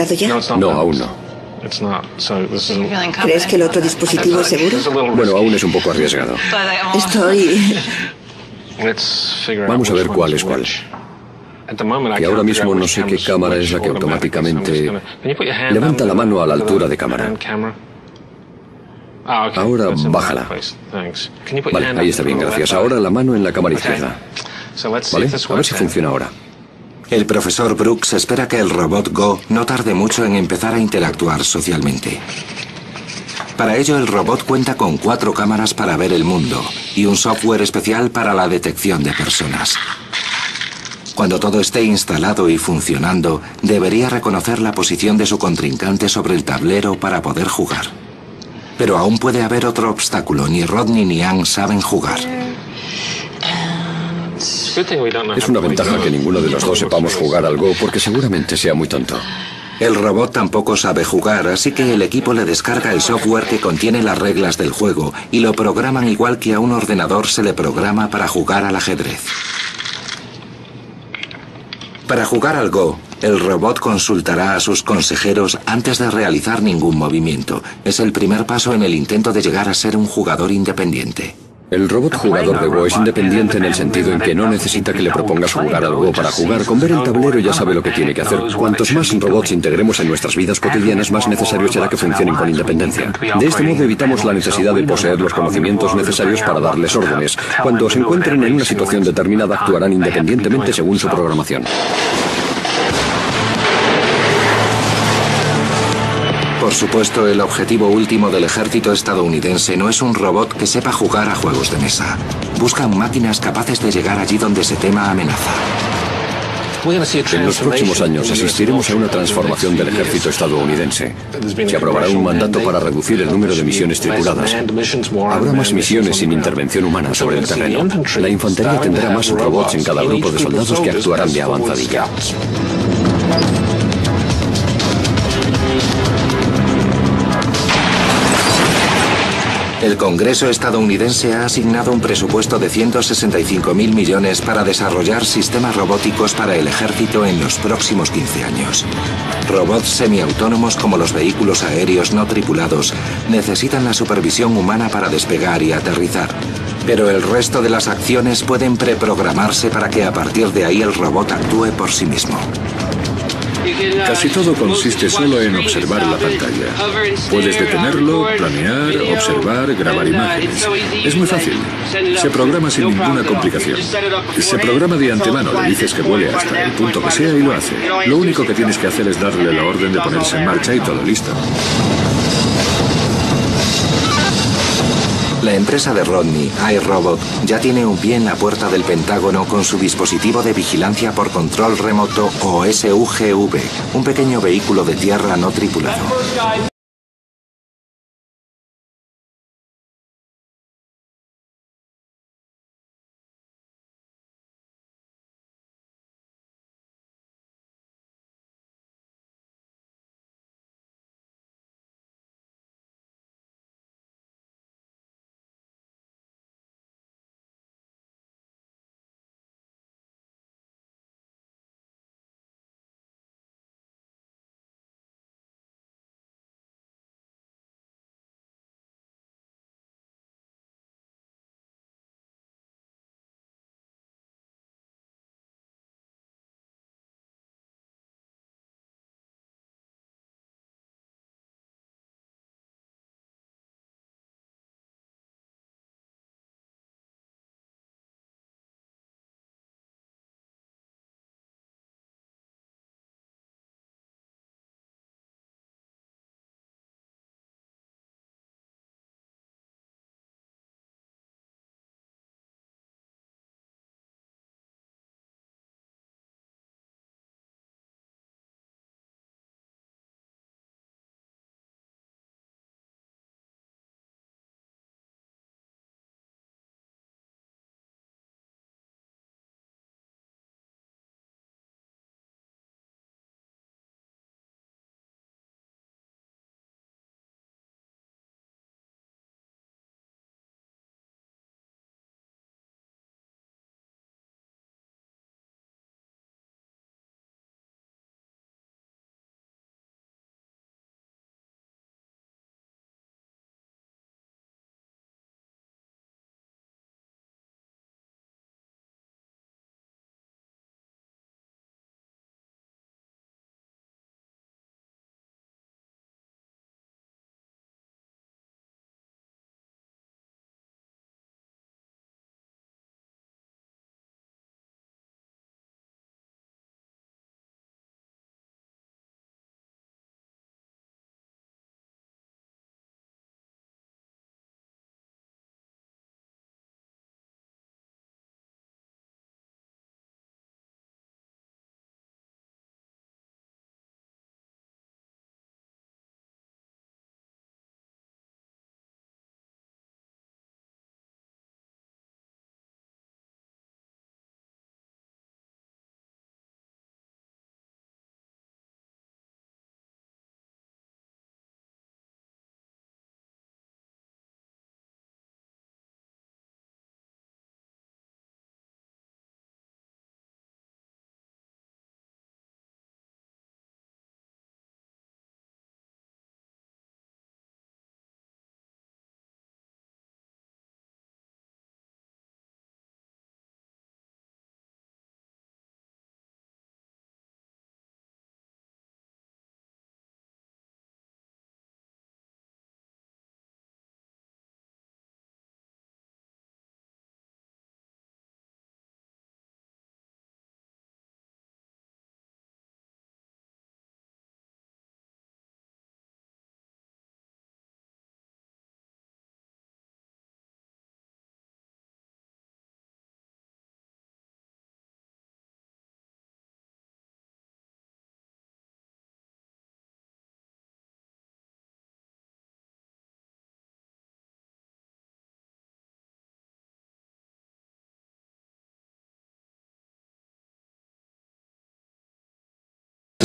calibrado ya? No, aún no. ¿Crees que el otro dispositivo es seguro? Bueno, aún es un poco arriesgado. Estoy... Vamos a ver cuál es cuál. Y ahora mismo no sé qué cámara es la que automáticamente levanta la mano a la altura de cámara. Ahora bájala. Vale, ahí está bien, gracias. Ahora la mano en la cámara izquierda. Vale, a ver si funciona ahora. El profesor Brooks espera que el robot Go no tarde mucho en empezar a interactuar socialmente. Para ello, el robot cuenta con 4 cámaras para ver el mundo y un software especial para la detección de personas. Cuando todo esté instalado y funcionando, debería reconocer la posición de su contrincante sobre el tablero para poder jugar. Pero aún puede haber otro obstáculo. Ni Rodney ni Ann saben jugar. Es una ventaja que ninguno de los dos sepamos jugar al Go porque seguramente sea muy tonto. El robot tampoco sabe jugar, así que el equipo le descarga el software que contiene las reglas del juego y lo programan igual que a un ordenador se le programa para jugar al ajedrez. Para jugar al Go, el robot consultará a sus consejeros antes de realizar ningún movimiento. Es el primer paso en el intento de llegar a ser un jugador independiente. El robot jugador de Go es independiente en el sentido en que no necesita que le propongas jugar al Go para jugar. Con ver el tablero ya sabe lo que tiene que hacer. Cuantos más robots integremos en nuestras vidas cotidianas, más necesario será que funcionen con independencia. De este modo evitamos la necesidad de poseer los conocimientos necesarios para darles órdenes. Cuando se encuentren en una situación determinada, actuarán independientemente según su programación. Por supuesto, el objetivo último del ejército estadounidense no es un robot que sepa jugar a juegos de mesa. Buscan máquinas capaces de llegar allí donde se tema amenaza. En los próximos años asistiremos a una transformación del ejército estadounidense. Se aprobará un mandato para reducir el número de misiones tripuladas. Habrá más misiones sin intervención humana sobre el terreno. La infantería tendrá más robots en cada grupo de soldados que actuarán de avanzadilla. El Congreso estadounidense ha asignado un presupuesto de 165.000 millones para desarrollar sistemas robóticos para el ejército en los próximos 15 años. Robots semiautónomos como los vehículos aéreos no tripulados necesitan la supervisión humana para despegar y aterrizar. Pero el resto de las acciones pueden preprogramarse para que a partir de ahí el robot actúe por sí mismo. Casi todo consiste solo en observar la pantalla. Puedes detenerlo, planear, observar, grabar imágenes. Es muy fácil. Se programa sin ninguna complicación. Se programa de antemano, le dices que vuele hasta el punto que sea y lo hace. Lo único que tienes que hacer es darle la orden de ponerse en marcha y todo listo. La empresa de Rodney, iRobot, ya tiene un pie en la puerta del Pentágono con su dispositivo de vigilancia por control remoto o SUGV, un pequeño vehículo de tierra no tripulado.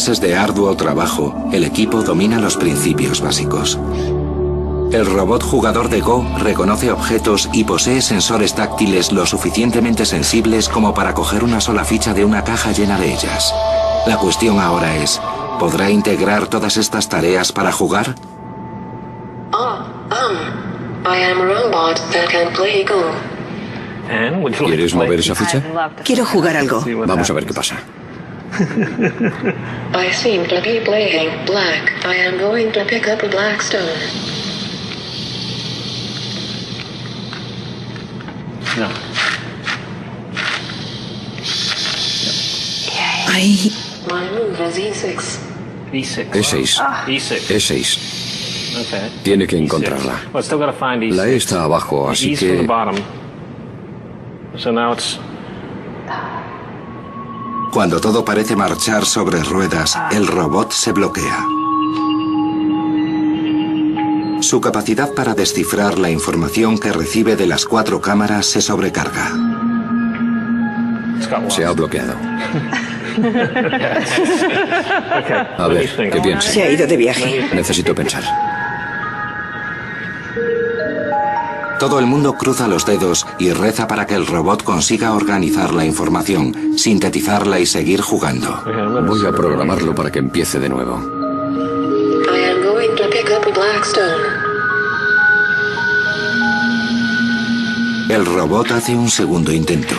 meses de arduo trabajo, el equipo domina los principios básicos. El robot jugador de Go reconoce objetos y posee sensores táctiles lo suficientemente sensibles como para coger una sola ficha de una caja llena de ellas. La cuestión ahora es, ¿podrá integrar todas estas tareas para jugar? I am a robot that can play Go. ¿Quieres mover esa ficha? Quiero jugar al Go. Vamos a ver qué pasa. I seem to be playing black. I am going to pick up a black stone. No. Ahí. My move is E6. E6. E6. Tiene que encontrarla. La E está abajo, así que... Cuando todo parece marchar sobre ruedas, el robot se bloquea. Su capacidad para descifrar la información que recibe de las 4 cámaras se sobrecarga. Se ha bloqueado. A ver, ¿qué piensa? Se ha ido de viaje. Necesito pensar. Todo el mundo cruza los dedos y reza para que el robot consiga organizar la información, sintetizarla y seguir jugando. Voy a programarlo para que empiece de nuevo. I am going to pick up a black stone. El robot hace un segundo intento,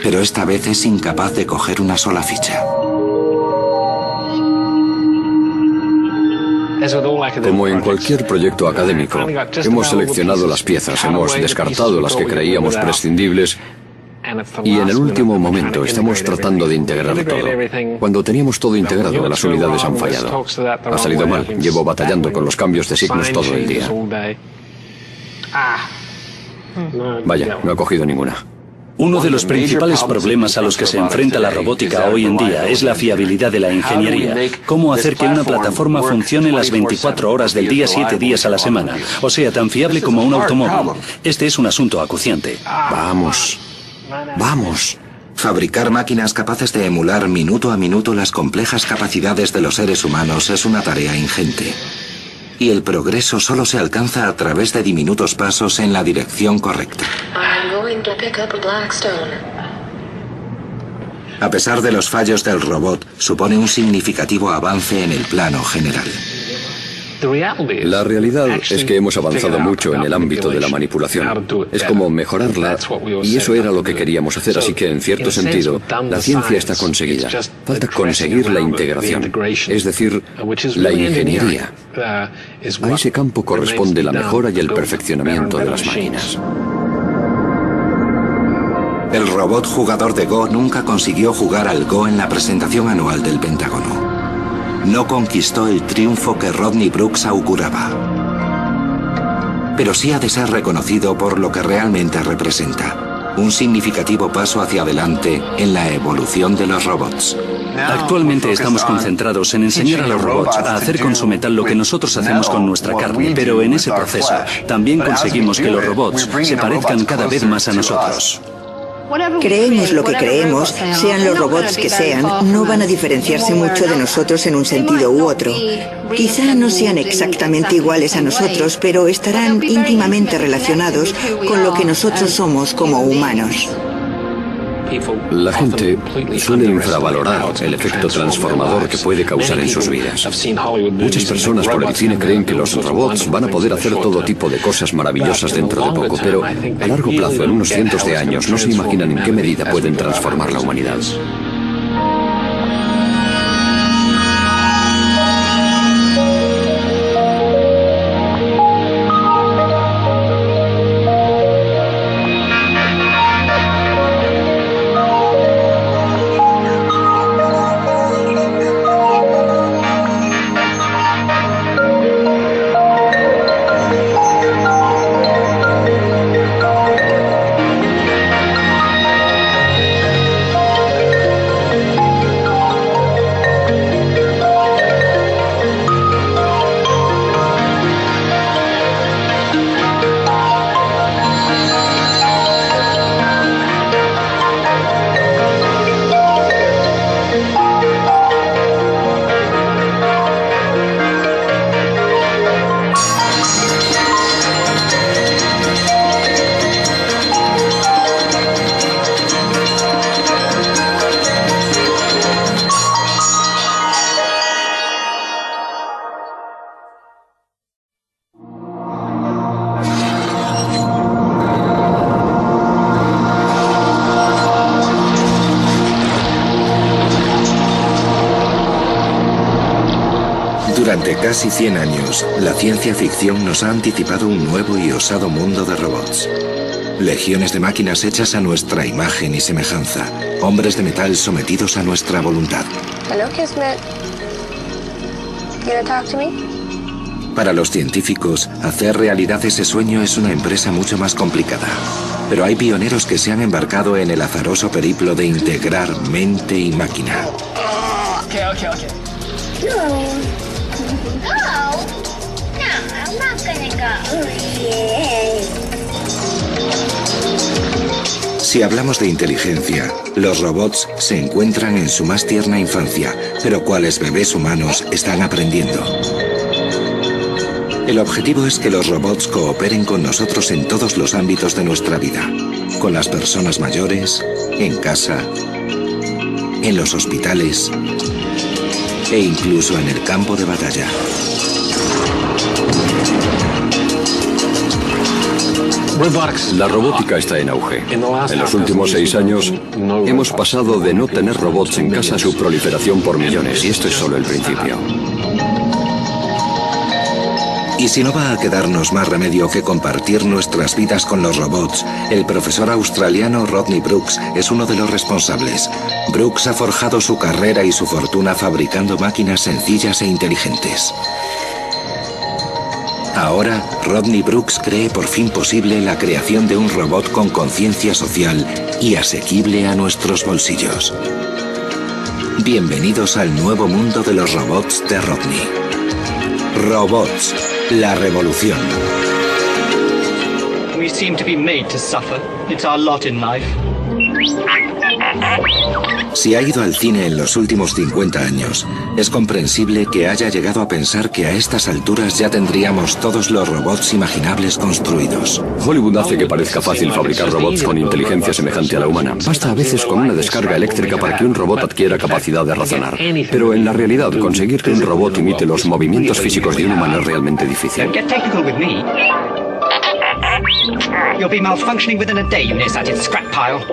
pero esta vez es incapaz de coger una sola ficha. Como en cualquier proyecto académico, hemos seleccionado las piezas, hemos descartado las que creíamos prescindibles y en el último momento estamos tratando de integrar todo. Cuando teníamos todo integrado, las unidades han fallado. Ha salido mal, llevo batallando con los cambios de signos todo el día. Vaya, no he cogido ninguna. Uno de los principales problemas a los que se enfrenta la robótica hoy en día es la fiabilidad de la ingeniería. ¿Cómo hacer que una plataforma funcione las 24 horas del día, 7 días a la semana? O sea, tan fiable como un automóvil. Este es un asunto acuciante. Vamos. Vamos. Fabricar máquinas capaces de emular minuto a minuto las complejas capacidades de los seres humanos es una tarea ingente. Y el progreso solo se alcanza a través de diminutos pasos en la dirección correcta. A pesar de los fallos del robot, supone un significativo avance en el plano general. La realidad es que hemos avanzado mucho en el ámbito de la manipulación. Es como mejorarla, y eso era lo que queríamos hacer, así que en cierto sentido, la ciencia está conseguida. Falta conseguir la integración, es decir, la ingeniería. A ese campo corresponde la mejora y el perfeccionamiento de las máquinas. El robot jugador de Go nunca consiguió jugar al Go en la presentación anual del Pentágono. No conquistó el triunfo que Rodney Brooks auguraba. Pero sí ha de ser reconocido por lo que realmente representa. Un significativo paso hacia adelante en la evolución de los robots. Actualmente estamos concentrados en enseñar a los robots a hacer con su metal lo que nosotros hacemos con nuestra carne, pero en ese proceso también conseguimos que los robots se parezcan cada vez más a nosotros. Creemos lo que creemos, sean los robots que sean, no van a diferenciarse mucho de nosotros en un sentido u otro. Quizá no sean exactamente iguales a nosotros, pero estarán íntimamente relacionados con lo que nosotros somos como humanos. La gente suele infravalorar el efecto transformador que puede causar en sus vidas. Muchas personas por el cine creen que los robots van a poder hacer todo tipo de cosas maravillosas dentro de poco, pero a largo plazo, en unos cientos de años, no se imaginan en qué medida pueden transformar la humanidad. Durante casi 100 años, la ciencia ficción nos ha anticipado un nuevo y osado mundo de robots. Legiones de máquinas hechas a nuestra imagen y semejanza. Hombres de metal sometidos a nuestra voluntad. Hello, Kismet. You gonna talk to me? Para los científicos, hacer realidad ese sueño es una empresa mucho más complicada. Pero hay pioneros que se han embarcado en el azaroso periplo de integrar mente y máquina. Okay. No. I'm not gonna go. Si hablamos de inteligencia, los robots se encuentran en su más tierna infancia, pero cuales bebés humanos están aprendiendo. El objetivo es que los robots cooperen con nosotros en todos los ámbitos de nuestra vida. Con las personas mayores, en casa, en los hospitales e incluso en el campo de batalla. La robótica está en auge. En los últimos 6 años hemos pasado de no tener robots en casa a su proliferación por millones, y esto es solo el principio. Y si no va a quedarnos más remedio que compartir nuestras vidas con los robots, el profesor australiano Rodney Brooks es uno de los responsables. Brooks ha forjado su carrera y su fortuna fabricando máquinas sencillas e inteligentes. Ahora, Rodney Brooks cree por fin posible la creación de un robot con conciencia social y asequible a nuestros bolsillos. Bienvenidos al nuevo mundo de los robots de Rodney. Robots, la revolución. We seem to be made to suffer. It's our lot in life. Si ha ido al cine en los últimos 50 años, es comprensible que haya llegado a pensar que a estas alturas ya tendríamos todos los robots imaginables construidos. Hollywood hace que parezca fácil fabricar robots con inteligencia semejante a la humana. Basta a veces con una descarga eléctrica para que un robot adquiera capacidad de razonar. Pero en la realidad, conseguir que un robot imite los movimientos físicos de un humano es realmente difícil. You'll be malfunctioning within a day, you nearsighted scrap pile.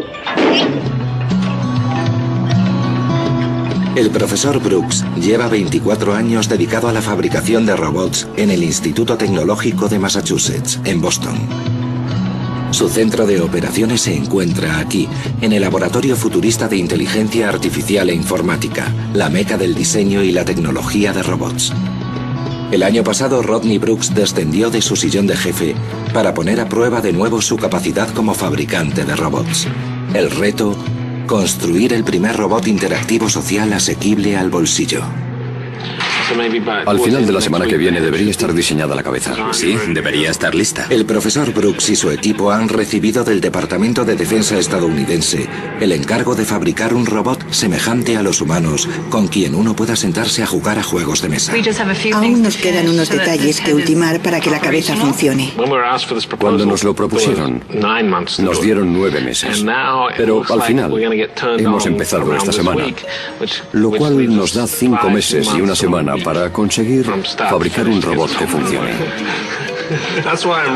El profesor Brooks lleva 24 años dedicado a la fabricación de robots en el Instituto Tecnológico de Massachusetts, en Boston. Su centro de operaciones se encuentra aquí, en el Laboratorio Futurista de Inteligencia Artificial e Informática, la meca del diseño y la tecnología de robots. El año pasado, Rodney Brooks descendió de su sillón de jefe para poner a prueba de nuevo su capacidad como fabricante de robots. El reto: construir el primer robot interactivo social asequible al bolsillo. Al final de la semana que viene debería estar diseñada la cabeza. Sí, debería estar lista. El profesor Brooks y su equipo han recibido del Departamento de Defensa estadounidense el encargo de fabricar un robot semejante a los humanos, con quien uno pueda sentarse a jugar a juegos de mesa. Aún nos quedan unos detalles que ultimar para que la cabeza funcione. Cuando nos lo propusieron, nos dieron 9 meses. Pero al final, hemos empezado esta semana, lo cual nos da 5 meses y una semana para conseguir fabricar un robot que funcione.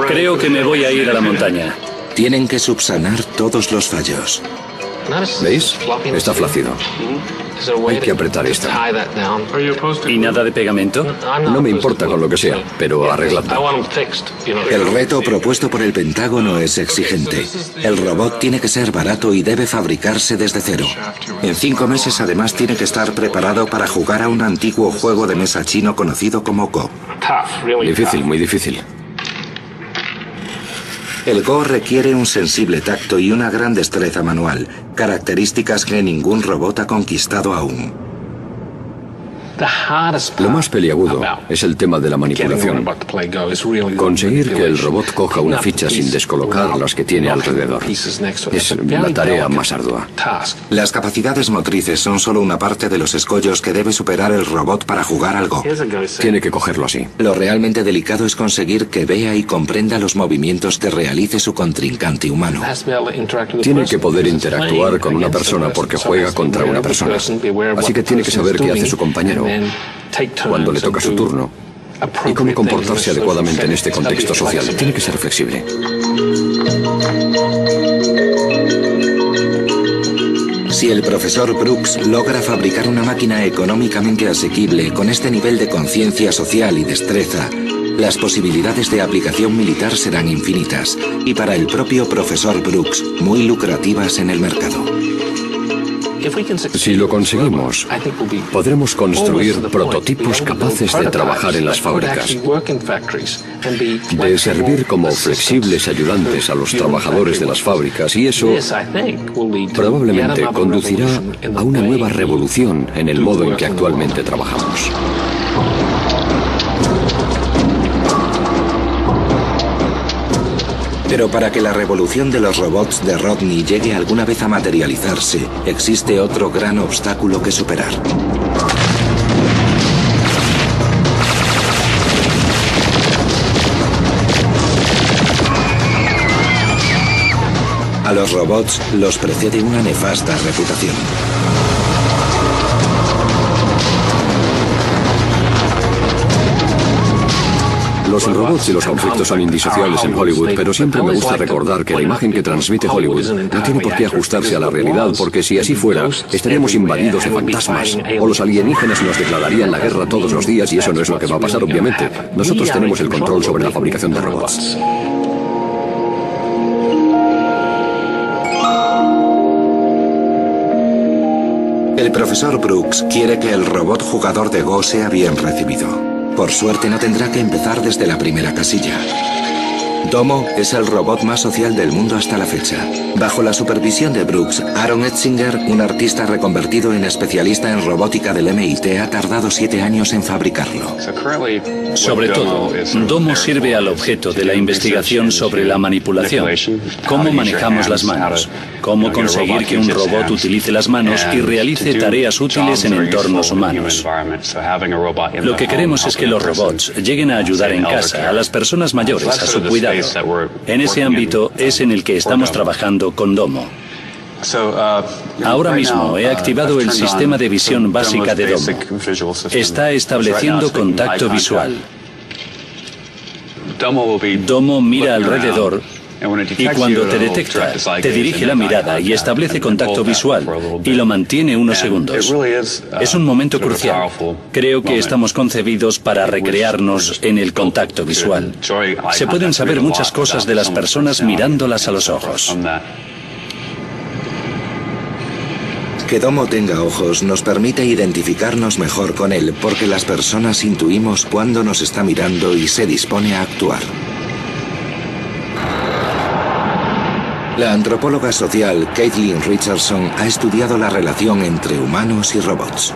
Creo que me voy a ir a la montaña. Tienen que subsanar todos los fallos. ¿Veis? Está flácido. Hay que apretar esto. ¿Y nada de pegamento? No me importa con lo que sea, pero arregladlo. El reto propuesto por el Pentágono es exigente. El robot tiene que ser barato y debe fabricarse desde cero. En 5 meses, además, tiene que estar preparado para jugar a un antiguo juego de mesa chino conocido como Go. Difícil, muy difícil. El Go requiere un sensible tacto y una gran destreza manual, características que ningún robot ha conquistado aún. Lo más peliagudo es el tema de la manipulación. Conseguir que el robot coja una ficha sin descolocar las que tiene alrededor es la tarea más ardua. Las capacidades motrices son solo una parte de los escollos que debe superar el robot para jugar al Go. Tiene que cogerlo así. Lo realmente delicado es conseguir que vea y comprenda los movimientos que realice su contrincante humano. Tiene que poder interactuar con una persona porque juega contra una persona. Así que tiene que saber qué hace su compañero cuando le toca su turno y cómo comportarse adecuadamente en este contexto social. Tiene que ser flexible. Si el profesor Brooks logra fabricar una máquina económicamente asequible con este nivel de conciencia social y destreza, las posibilidades de aplicación militar serán infinitas y para el propio profesor Brooks muy lucrativas en el mercado. Si lo conseguimos, podremos construir prototipos capaces de trabajar en las fábricas, de servir como flexibles ayudantes a los trabajadores de las fábricas, y eso probablemente conducirá a una nueva revolución en el modo en que actualmente trabajamos. Pero para que la revolución de los robots de Rodney llegue alguna vez a materializarse, existe otro gran obstáculo que superar. A los robots los precede una nefasta reputación. Los robots y los objetos son indisociables en Hollywood, pero siempre me gusta recordar que la imagen que transmite Hollywood no tiene por qué ajustarse a la realidad, porque si así fuera, estaríamos invadidos de fantasmas, o los alienígenas nos declararían la guerra todos los días, y eso no es lo que va a pasar, obviamente. Nosotros tenemos el control sobre la fabricación de robots. El profesor Brooks quiere que el robot jugador de Go sea bien recibido. Por suerte no tendrá que empezar desde la primera casilla. Domo es el robot más social del mundo hasta la fecha. Bajo la supervisión de Brooks, Aaron Etzinger, un artista reconvertido en especialista en robótica del MIT, ha tardado 7 años en fabricarlo. Sobre todo, Domo sirve al objeto de la investigación sobre la manipulación, cómo manejamos las manos, cómo conseguir que un robot utilice las manos y realice tareas útiles en entornos humanos. Lo que queremos es que los robots lleguen a ayudar en casa a las personas mayores a su cuidado. En ese ámbito es en el que estamos trabajando con Domo. Ahora mismo he activado el sistema de visión básica de Domo. Está estableciendo contacto visual. Domo mira alrededor y cuando te detecta, te dirige la mirada y establece contacto visual y lo mantiene unos segundos. Es un momento crucial. Creo que estamos concebidos para recrearnos en el contacto visual. Se pueden saber muchas cosas de las personas mirándolas a los ojos. Que Domo tenga ojos nos permite identificarnos mejor con él, porque las personas intuimos cuándo nos está mirando y se dispone a actuar. La antropóloga social Caitlin Richardson ha estudiado la relación entre humanos y robots.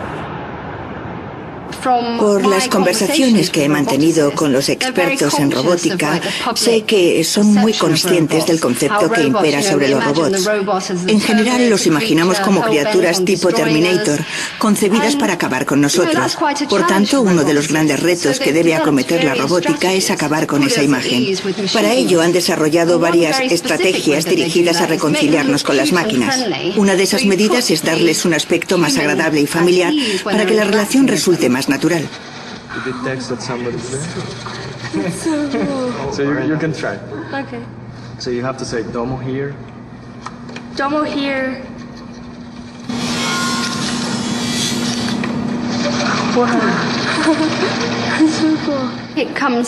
Por las conversaciones que he mantenido con los expertos en robótica, sé que son muy conscientes del concepto que impera sobre los robots. En general los imaginamos como criaturas tipo Terminator, concebidas para acabar con nosotros. Por tanto, uno de los grandes retos que debe acometer la robótica es acabar con esa imagen. Para ello han desarrollado varias estrategias dirigidas a reconciliarnos con las máquinas. Una de esas medidas es darles un aspecto más agradable y familiar para que la relación resulte más natural. You detect that somebody's there. That's so cool. So you can try. Okay. So you have to say Domo here. Domo here. Wow. That's so cool.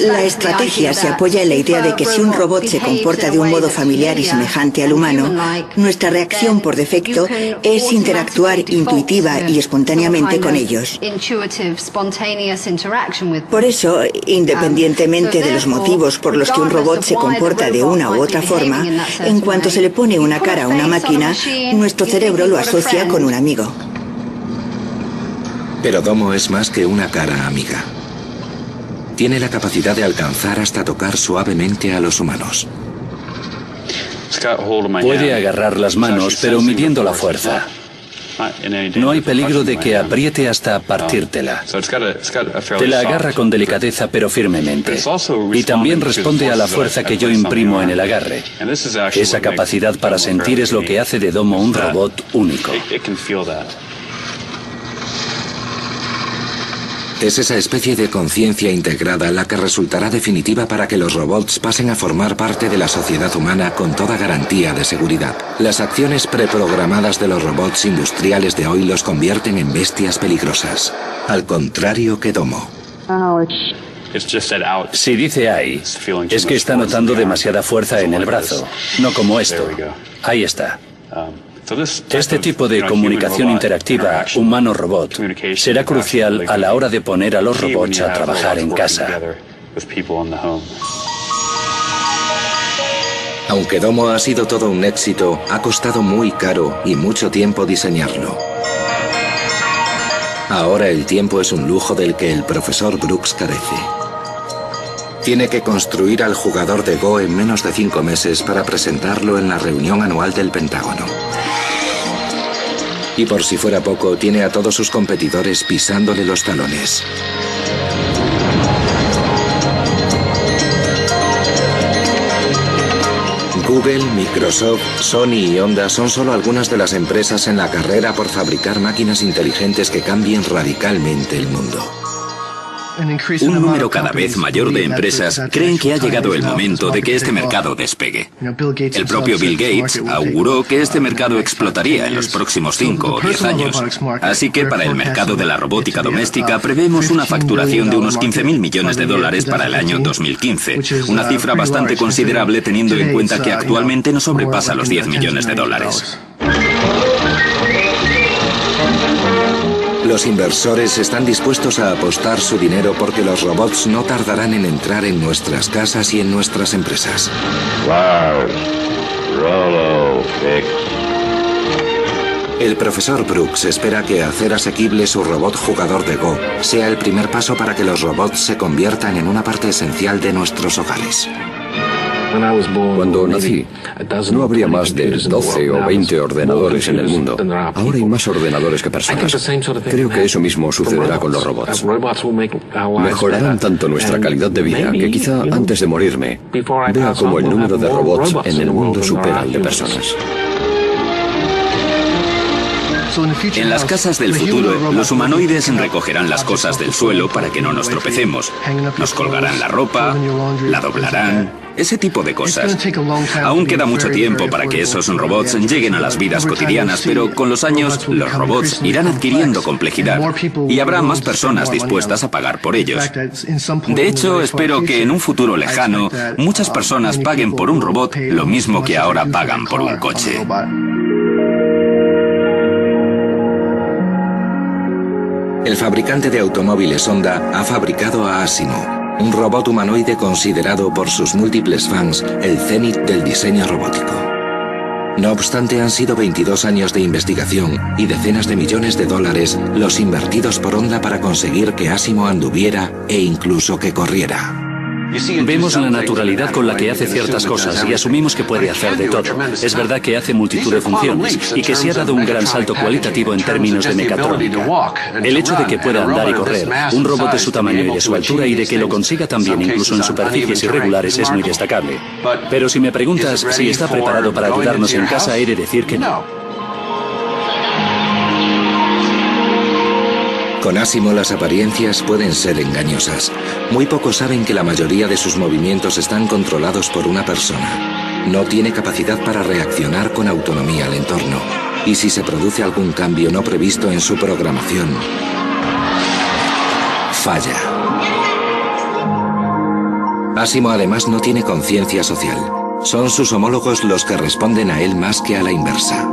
La estrategia se apoya en la idea de que si un robot se comporta de un modo familiar y semejante al humano, nuestra reacción por defecto es interactuar intuitiva y espontáneamente con ellos. Por eso, independientemente de los motivos por los que un robot se comporta de una u otra forma, en cuanto se le pone una cara a una máquina, nuestro cerebro lo asocia con un amigo. Pero Domo es más que una cara amiga. Tiene la capacidad de alcanzar hasta tocar suavemente a los humanos. Puede agarrar las manos, pero midiendo la fuerza. No hay peligro de que apriete hasta partírtela. Te la agarra con delicadeza, pero firmemente. Y también responde a la fuerza que yo imprimo en el agarre. Esa capacidad para sentir es lo que hace de Domo un robot único. Es esa especie de conciencia integrada la que resultará definitiva para que los robots pasen a formar parte de la sociedad humana con toda garantía de seguridad. Las acciones preprogramadas de los robots industriales de hoy los convierten en bestias peligrosas, al contrario que Domo. Si dice ahí, es que está notando demasiada fuerza en el brazo, no como esto. Ahí está. Este tipo de comunicación interactiva humano-robot será crucial a la hora de poner a los robots a trabajar en casa. Aunque Domo ha sido todo un éxito, ha costado muy caro y mucho tiempo diseñarlo. Ahora el tiempo es un lujo del que el profesor Brooks carece. Tiene que construir al jugador de Go en menos de 5 meses para presentarlo en la reunión anual del Pentágono. Y por si fuera poco, tiene a todos sus competidores pisándole los talones. Google, Microsoft, Sony y Honda son solo algunas de las empresas en la carrera por fabricar máquinas inteligentes que cambien radicalmente el mundo. Un número cada vez mayor de empresas creen que ha llegado el momento de que este mercado despegue. El propio Bill Gates auguró que este mercado explotaría en los próximos 5 o 10 años. Así que para el mercado de la robótica doméstica prevemos una facturación de unos 15.000 millones de dólares para el año 2015, una cifra bastante considerable teniendo en cuenta que actualmente no sobrepasa los 10 millones de dólares. Los inversores están dispuestos a apostar su dinero porque los robots no tardarán en entrar en nuestras casas y en nuestras empresas. El profesor Brooks espera que hacer asequible su robot jugador de Go sea el primer paso para que los robots se conviertan en una parte esencial de nuestros hogares. Cuando nací, no habría más de 12 o 20 ordenadores en el mundo. Ahora hay más ordenadores que personas. Creo que eso mismo sucederá con los robots. Mejorarán tanto nuestra calidad de vida que quizá antes de morirme vea como el número de robots en el mundo supera al de personas. En las casas del futuro, los humanoides recogerán las cosas del suelo para que no nos tropecemos. Nos colgarán la ropa, la doblarán, ese tipo de cosas. Aún queda mucho tiempo para que esos robots lleguen a las vidas cotidianas, pero con los años los robots irán adquiriendo complejidad y habrá más personas dispuestas a pagar por ellos. De hecho, espero que en un futuro lejano muchas personas paguen por un robot lo mismo que ahora pagan por un coche. El fabricante de automóviles Honda ha fabricado a Asimo, un robot humanoide considerado por sus múltiples fans el cenit del diseño robótico. No obstante, han sido 22 años de investigación y decenas de millones de dólares los invertidos por Honda para conseguir que Asimo anduviera e incluso que corriera. Vemos la naturalidad con la que hace ciertas cosas y asumimos que puede hacer de todo. Es verdad que hace multitud de funciones y que se ha dado un gran salto cualitativo en términos de mecatrónica. El hecho de que pueda andar y correr, un robot de su tamaño y de su altura y de que lo consiga también incluso en superficies irregulares es muy destacable. Pero si me preguntas si está preparado para ayudarnos en casa, he de decir que no. Con Asimo las apariencias pueden ser engañosas. Muy pocos saben que la mayoría de sus movimientos están controlados por una persona. No tiene capacidad para reaccionar con autonomía al entorno. Y si se produce algún cambio no previsto en su programación, falla. Asimo además no tiene conciencia social. Son sus homólogos los que responden a él más que a la inversa.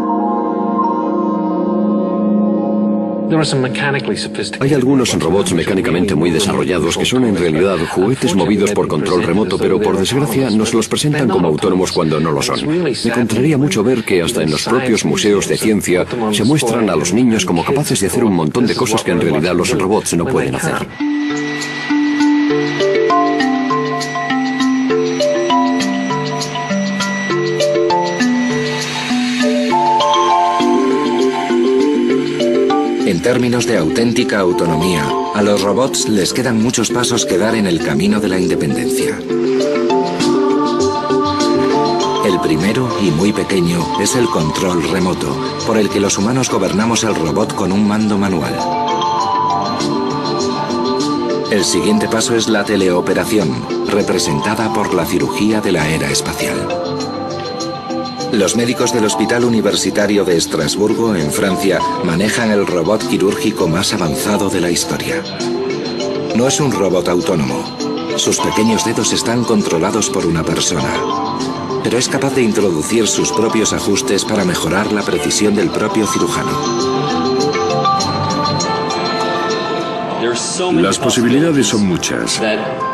Hay algunos robots mecánicamente muy desarrollados que son en realidad juguetes movidos por control remoto, pero por desgracia nos los presentan como autónomos cuando no lo son. Me contraría mucho ver que hasta en los propios museos de ciencia se muestran a los niños como capaces de hacer un montón de cosas que en realidad los robots no pueden hacer. En términos de auténtica autonomía, a los robots les quedan muchos pasos que dar en el camino de la independencia. El primero, y muy pequeño, es el control remoto, por el que los humanos gobernamos el robot con un mando manual. El siguiente paso es la teleoperación, representada por la cirugía de la era espacial. Los médicos del Hospital Universitario de Estrasburgo, en Francia, manejan el robot quirúrgico más avanzado de la historia. No es un robot autónomo. Sus pequeños dedos están controlados por una persona, pero es capaz de introducir sus propios ajustes para mejorar la precisión del propio cirujano. Las posibilidades son muchas.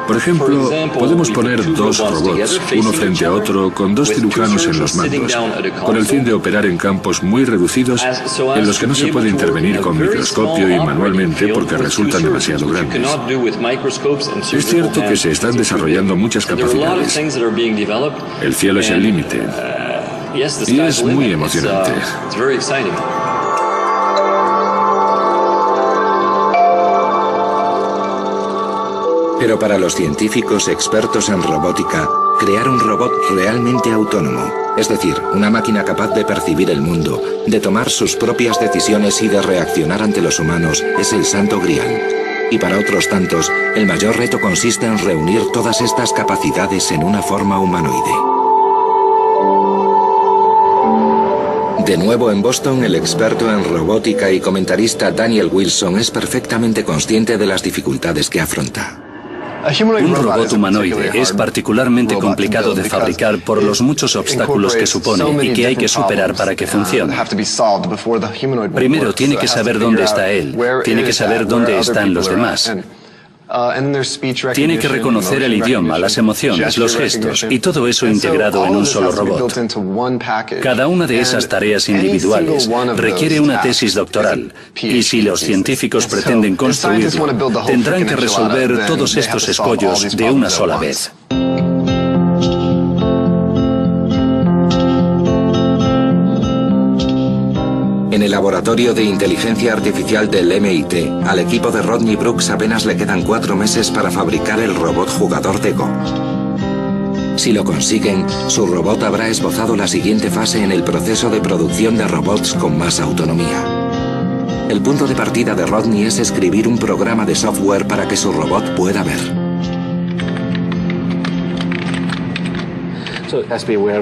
Por ejemplo, podemos poner dos robots, uno frente a otro, con dos cirujanos en los mandos, con el fin de operar en campos muy reducidos en los que no se puede intervenir con microscopio y manualmente porque resultan demasiado grandes. Es cierto que se están desarrollando muchas capacidades. El cielo es el límite. Y es muy emocionante. Pero para los científicos expertos en robótica, crear un robot realmente autónomo, es decir, una máquina capaz de percibir el mundo, de tomar sus propias decisiones y de reaccionar ante los humanos, es el santo grial. Y para otros tantos, el mayor reto consiste en reunir todas estas capacidades en una forma humanoide. De nuevo en Boston, el experto en robótica y comentarista Daniel Wilson es perfectamente consciente de las dificultades que afronta. Un robot humanoide es particularmente complicado de fabricar por los muchos obstáculos que supone y que hay que superar para que funcione. Primero tiene que saber dónde está él, tiene que saber dónde están los demás. Tiene que reconocer el idioma, las emociones, los gestos y todo eso integrado en un solo robot. Cada una de esas tareas individuales requiere una tesis doctoral y si los científicos pretenden construirlo, tendrán que resolver todos estos escollos de una sola vez. En el laboratorio de inteligencia artificial del MIT, al equipo de Rodney Brooks apenas le quedan 4 meses para fabricar el robot jugador de Go. Si lo consiguen, su robot habrá esbozado la siguiente fase en el proceso de producción de robots con más autonomía. El punto de partida de Rodney es escribir un programa de software para que su robot pueda ver.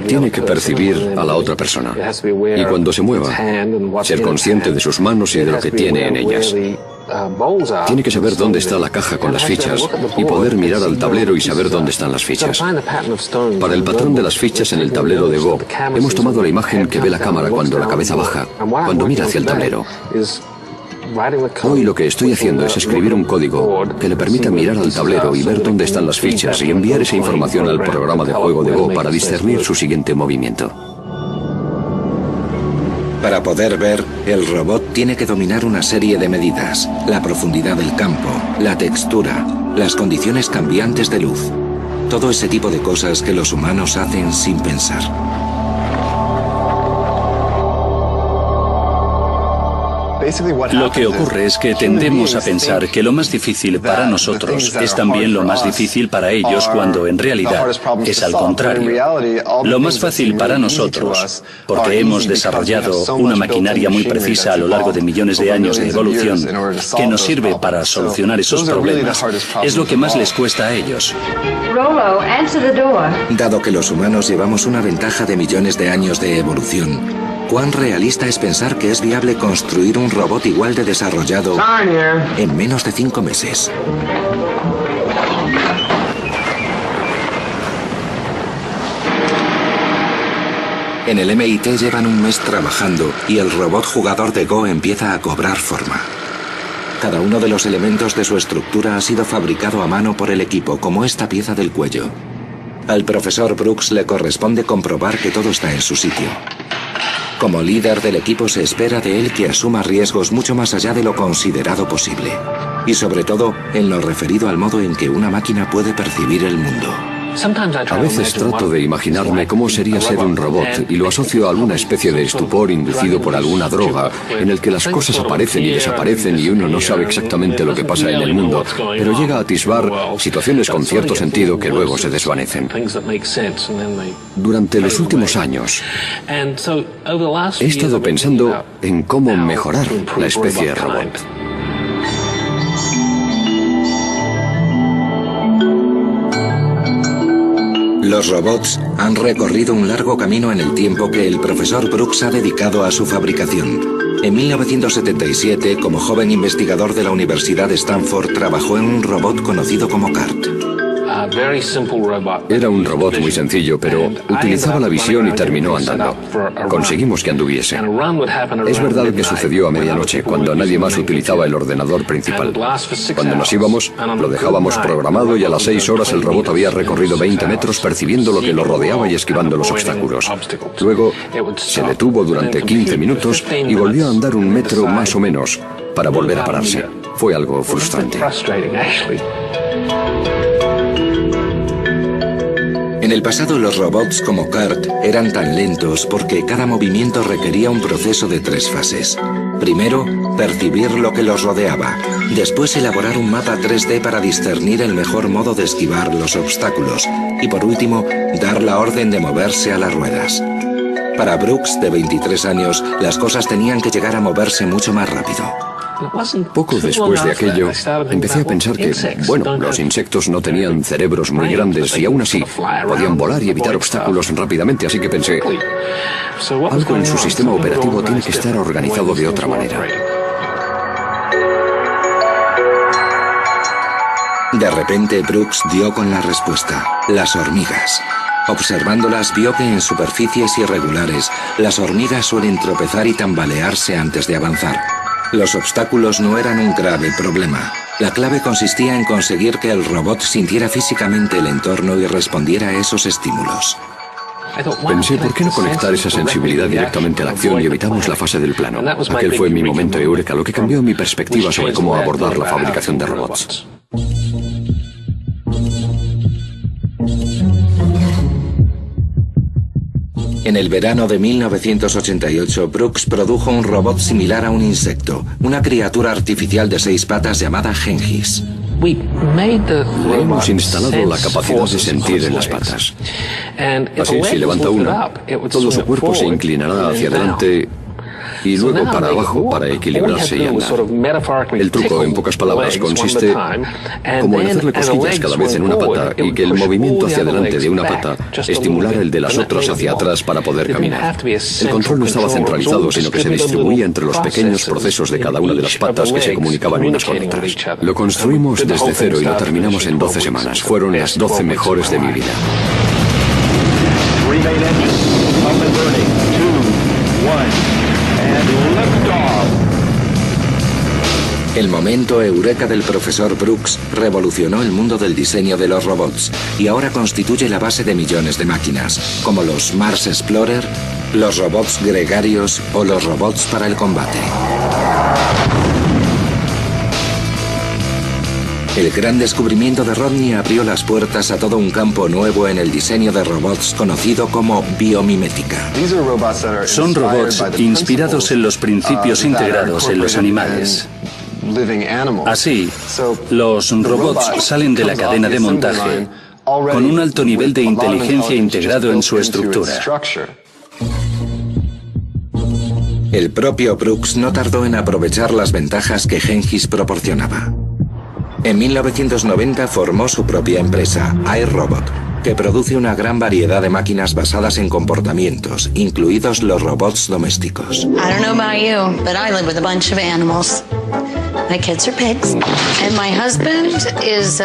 Tiene que percibir a la otra persona y cuando se mueva, ser consciente de sus manos y de lo que tiene en ellas. Tiene que saber dónde está la caja con las fichas y poder mirar al tablero y saber dónde están las fichas. Para el patrón de las fichas en el tablero de Go, hemos tomado la imagen que ve la cámara cuando la cabeza baja, cuando mira hacia el tablero. Hoy lo que estoy haciendo es escribir un código que le permita mirar al tablero y ver dónde están las fichas y enviar esa información al programa de juego de Go para discernir su siguiente movimiento. Para poder ver, el robot tiene que dominar una serie de medidas: la profundidad del campo, la textura, las condiciones cambiantes de luz. Todo ese tipo de cosas que los humanos hacen sin pensar. Lo que ocurre es que tendemos a pensar que lo más difícil para nosotros es también lo más difícil para ellos cuando en realidad es al contrario. Lo más fácil para nosotros, porque hemos desarrollado una maquinaria muy precisa a lo largo de millones de años de evolución que nos sirve para solucionar esos problemas, es lo que más les cuesta a ellos. Dado que los humanos llevamos una ventaja de millones de años de evolución, ¿cuán realista es pensar que es viable construir un robot igual de desarrollado en menos de 5 meses? En el MIT llevan un mes trabajando y el robot jugador de Go empieza a cobrar forma. Cada uno de los elementos de su estructura ha sido fabricado a mano por el equipo, como esta pieza del cuello. Al profesor Brooks le corresponde comprobar que todo está en su sitio. Como líder del equipo se espera de él que asuma riesgos mucho más allá de lo considerado posible. Y sobre todo, en lo referido al modo en que una máquina puede percibir el mundo. A veces trato de imaginarme cómo sería ser un robot y lo asocio a alguna especie de estupor inducido por alguna droga en el que las cosas aparecen y desaparecen y uno no sabe exactamente lo que pasa en el mundo, pero llega a atisbar situaciones con cierto sentido que luego se desvanecen. Durante los últimos años he estado pensando en cómo mejorar la especie de robot. Los robots han recorrido un largo camino en el tiempo que el profesor Brooks ha dedicado a su fabricación. En 1977, como joven investigador de la Universidad de Stanford, trabajó en un robot conocido como CART. Era un robot muy sencillo, pero utilizaba la visión y terminó andando. Conseguimos que anduviese. Es verdad que sucedió a medianoche, cuando nadie más utilizaba el ordenador principal. Cuando nos íbamos, lo dejábamos programado y a las 6 horas el robot había recorrido 20 metros percibiendo lo que lo rodeaba y esquivando los obstáculos. Luego, se detuvo durante 15 minutos y volvió a andar 1 metro más o menos para volver a pararse. Fue algo frustrante. En el pasado los robots como CART eran tan lentos porque cada movimiento requería un proceso de 3 fases. Primero, percibir lo que los rodeaba. Después, elaborar un mapa 3D para discernir el mejor modo de esquivar los obstáculos. Y por último, dar la orden de moverse a las ruedas. Para Brooks, de 23 años, las cosas tenían que llegar a moverse mucho más rápido. Poco después de aquello, empecé a pensar que, bueno, los insectos no tenían cerebros muy grandes y aún así podían volar y evitar obstáculos rápidamente, así que pensé, algo en su sistema operativo tiene que estar organizado de otra manera. De repente, Brooks dio con la respuesta: las hormigas. Observándolas, vio que en superficies irregulares, las hormigas suelen tropezar y tambalearse antes de avanzar. Los obstáculos no eran un grave problema. La clave consistía en conseguir que el robot sintiera físicamente el entorno y respondiera a esos estímulos. Pensé, ¿por qué no conectar esa sensibilidad directamente a la acción y evitamos la fase del plano? Aquel fue mi momento eureka, lo que cambió mi perspectiva sobre cómo abordar la fabricación de robots. En el verano de 1988, Brooks produjo un robot similar a un insecto, una criatura artificial de 6 patas llamada Genghis. Le hemos instalado la capacidad de sentir en las patas. Así, si levanta una, todo su cuerpo se inclinará hacia adelante y luego para abajo para equilibrarse y andar. El truco, en pocas palabras, consiste como en hacerle cosquillas cada vez en una pata y que el movimiento hacia adelante de una pata estimulara el de las otras hacia atrás para poder caminar. El control no estaba centralizado, sino que se distribuía entre los pequeños procesos de cada una de las patas que se comunicaban unas con otras. Lo construimos desde cero y lo terminamos en 12 semanas. Fueron las 12 mejores de mi vida. El momento eureka del profesor Brooks revolucionó el mundo del diseño de los robots y ahora constituye la base de millones de máquinas, como los Mars Explorer, los robots gregarios o los robots para el combate. El gran descubrimiento de Rodney abrió las puertas a todo un campo nuevo en el diseño de robots conocido como biomimética. Son robots inspirados en los principios integrados en los animales. Así, los robots salen de la cadena de montaje con un alto nivel de inteligencia integrado en su estructura. El propio Brooks no tardó en aprovechar las ventajas que Genghis proporcionaba. En 1990 formó su propia empresa, iRobot, que produce una gran variedad de máquinas basadas en comportamientos, incluidos los robots domésticos. I don't know about you, but I live with a bunch of animals. My kids are pigs, and my husband is,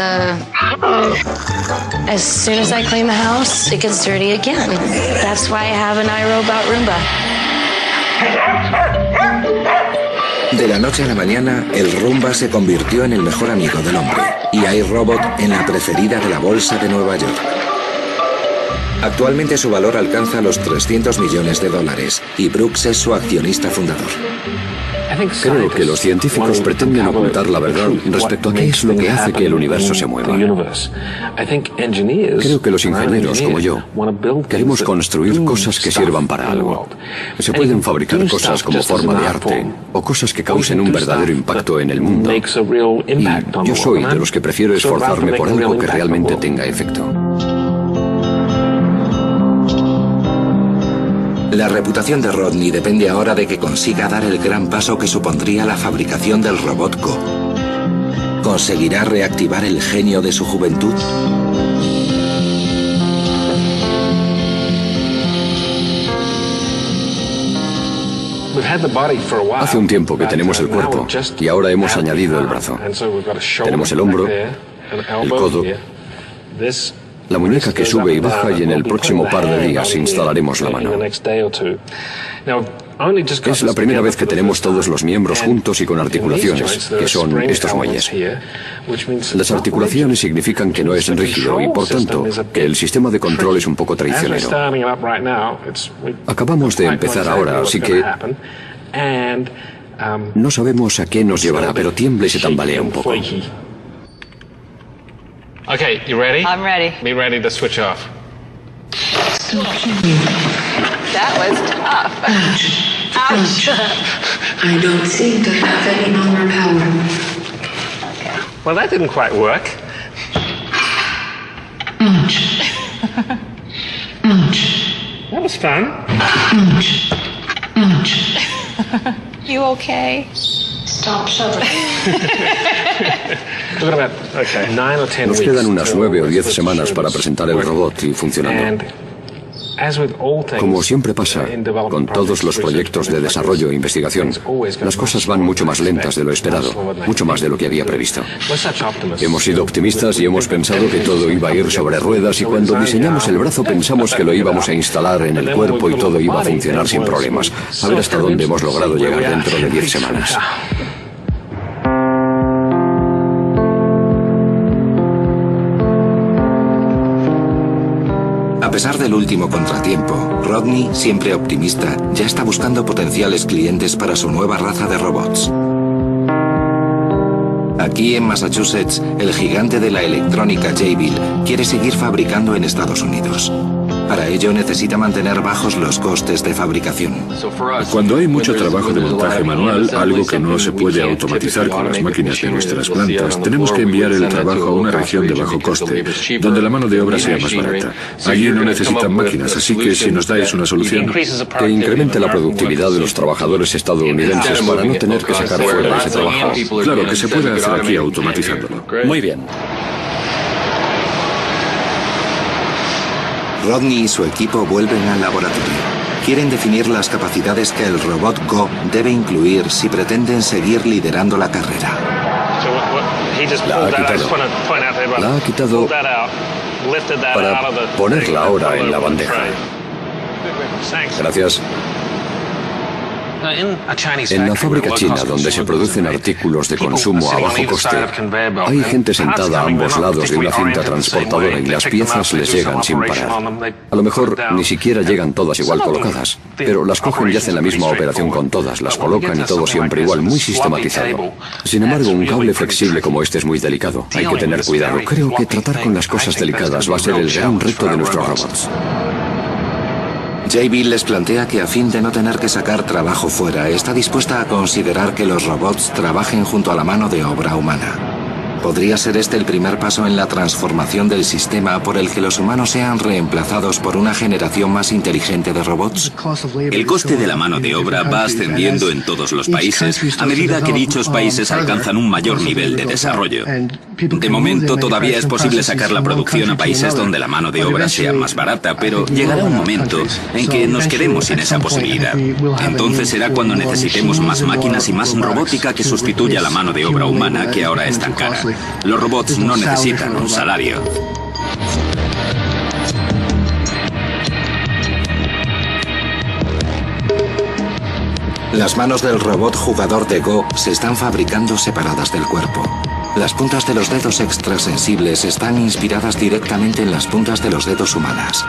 as soon as I clean the house, it gets dirty again. That's why I have an iRobot Roomba. De la noche a la mañana, el Roomba se convirtió en el mejor amigo del hombre y iRobot en la preferida de la bolsa de Nueva York. Actualmente su valor alcanza los $300 millones y Brooks es su accionista fundador. Creo que los científicos pretenden ocultar la verdad respecto a qué es lo que hace que el universo se mueva. Creo que los ingenieros, como yo, queremos construir cosas que sirvan para algo. Se pueden fabricar cosas como forma de arte o cosas que causen un verdadero impacto en el mundo. Y yo soy de los que prefiero esforzarme por algo que realmente tenga efecto. La reputación de Rodney depende ahora de que consiga dar el gran paso que supondría la fabricación del robot Go. ¿Conseguirá reactivar el genio de su juventud? Hace un tiempo que tenemos el cuerpo y ahora hemos añadido el brazo. Tenemos el hombro, el codo, la muñeca que sube y baja, y en el próximo par de días instalaremos la mano. Es la primera vez que tenemos todos los miembros juntos y con articulaciones, que son estos muelles. Las articulaciones significan que no es rígido y, por tanto, que el sistema de control es un poco traicionero. Acabamos de empezar ahora, así que no sabemos a qué nos llevará, pero tiembla y se tambalea un poco. Okay, you ready? I'm ready. Be ready to switch off. That was tough. Ouch. I don't seem to have any longer power. Well, that didn't quite work. Ouch. Ouch. That was fun. Ouch. Ouch. You okay? Stop shoving. Nos quedan unas 9 o 10 semanas para presentar el robot y funcionando. Como siempre pasa con todos los proyectos de desarrollo e investigación, las cosas van mucho más lentas de lo esperado, mucho más de lo que había previsto. Hemos sido optimistas y hemos pensado que todo iba a ir sobre ruedas, y cuando diseñamos el brazo pensamos que lo íbamos a instalar en el cuerpo y todo iba a funcionar sin problemas. A ver hasta dónde hemos logrado llegar dentro de 10 semanas. A pesar del último contratiempo, Rodney, siempre optimista, ya está buscando potenciales clientes para su nueva raza de robots. Aquí en Massachusetts, el gigante de la electrónica Jabil quiere seguir fabricando en Estados Unidos. Para ello necesita mantener bajos los costes de fabricación. Cuando hay mucho trabajo de montaje manual, algo que no se puede automatizar con las máquinas de nuestras plantas, tenemos que enviar el trabajo a una región de bajo coste, donde la mano de obra sea más barata. Allí no necesitan máquinas, así que si nos dais una solución que incremente la productividad de los trabajadores estadounidenses para no tener que sacar fuera ese trabajo. Claro, que se puede hacer aquí automatizándolo. Muy bien. Rodney y su equipo vuelven al laboratorio. Quieren definir las capacidades que el robot Go debe incluir si pretenden seguir liderando la carrera. La ha quitado para ponerla ahora en la bandeja. Gracias. En la fábrica china, donde se producen artículos de consumo a bajo coste, hay gente sentada a ambos lados de una cinta transportadora y las piezas les llegan sin parar. A lo mejor ni siquiera llegan todas igual colocadas, pero las cogen y hacen la misma operación con todas, las colocan y todo siempre igual, muy sistematizado. Sin embargo, un cable flexible como este es muy delicado. Hay que tener cuidado. Creo que tratar con las cosas delicadas va a ser el gran reto de nuestros robots. Jabil les plantea que a fin de no tener que sacar trabajo fuera, está dispuesta a considerar que los robots trabajen junto a la mano de obra humana. ¿Podría ser este el primer paso en la transformación del sistema por el que los humanos sean reemplazados por una generación más inteligente de robots? El coste de la mano de obra va ascendiendo en todos los países a medida que dichos países alcanzan un mayor nivel de desarrollo. De momento todavía es posible sacar la producción a países donde la mano de obra sea más barata, pero llegará un momento en que nos quedemos sin esa posibilidad. Entonces será cuando necesitemos más máquinas y más robótica que sustituya la mano de obra humana que ahora es tan cara. Los robots no necesitan un salario. Las manos del robot jugador de Go se están fabricando separadas del cuerpo. Las puntas de los dedos extrasensibles están inspiradas directamente en las puntas de los dedos humanas.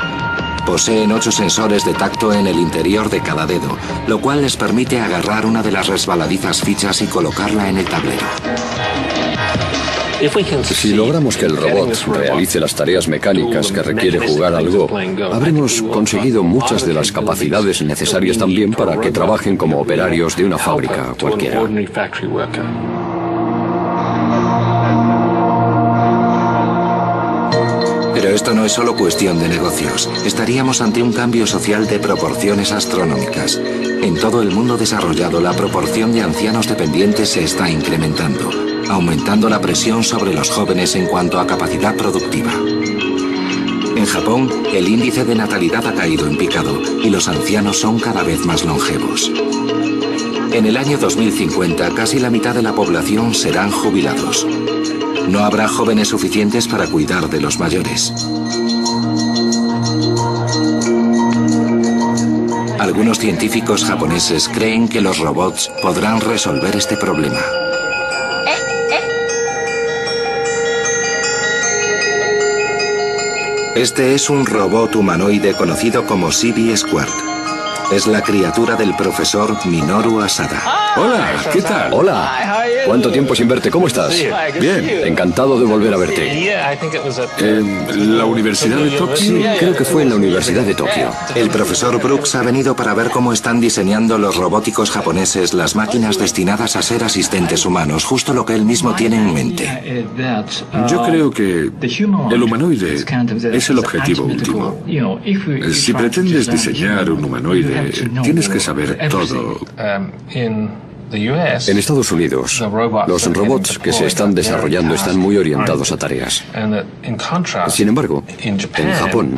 Poseen 8 sensores de tacto en el interior de cada dedo, lo cual les permite agarrar una de las resbaladizas fichas y colocarla en el tablero. Si logramos que el robot realice las tareas mecánicas que requiere jugar al Go, habremos conseguido muchas de las capacidades necesarias también para que trabajen como operarios de una fábrica cualquiera. Pero esto no es solo cuestión de negocios. Estaríamos ante un cambio social de proporciones astronómicas. En todo el mundo desarrollado, la proporción de ancianos dependientes se está incrementando, aumentando la presión sobre los jóvenes en cuanto a capacidad productiva. En Japón, el índice de natalidad ha caído en picado y los ancianos son cada vez más longevos. En el año 2050, casi la mitad de la población serán jubilados. No habrá jóvenes suficientes para cuidar de los mayores. Algunos científicos japoneses creen que los robots podrán resolver este problema. Este es un robot humanoide conocido como CB Squared. Es la criatura del profesor Minoru Asada. Hola, ¿qué tal? Hola. ¿Cuánto tiempo sin verte? ¿Cómo estás? Bien. Encantado de volver a verte. ¿En la Universidad de Tokio? Sí, creo que fue en la Universidad de Tokio. El profesor Brooks ha venido para ver cómo están diseñando los robóticos japoneses las máquinas destinadas a ser asistentes humanos, justo lo que él mismo tiene en mente. Yo creo que el humanoide es el objetivo último. Si pretendes diseñar un humanoide, tienes que saber todo. En Estados Unidos, los robots que se están desarrollando están muy orientados a tareas. Sin embargo, en Japón,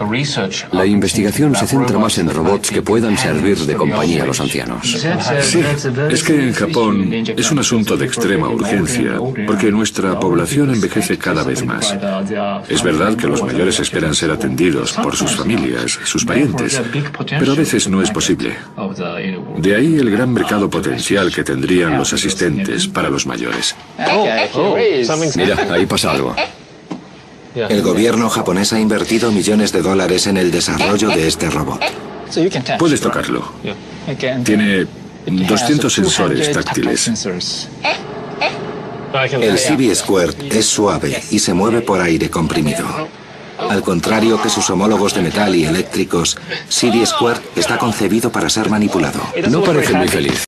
la investigación se centra más en robots que puedan servir de compañía a los ancianos. Sí, es que en Japón es un asunto de extrema urgencia, porque nuestra población envejece cada vez más. Es verdad que los mayores esperan ser atendidos por sus familias, sus parientes, pero a veces no es posible. De ahí el gran mercado potencial que tendrían los asistentes para los mayores. Mira, ahí pasa algo. El gobierno japonés ha invertido millones de dólares en el desarrollo de este robot. Puedes tocarlo. Tiene 200 sensores táctiles. El CB Squared es suave y se mueve por aire comprimido. Al contrario que sus homólogos de metal y eléctricos, CB Squared está concebido para ser manipulado. No parece muy feliz.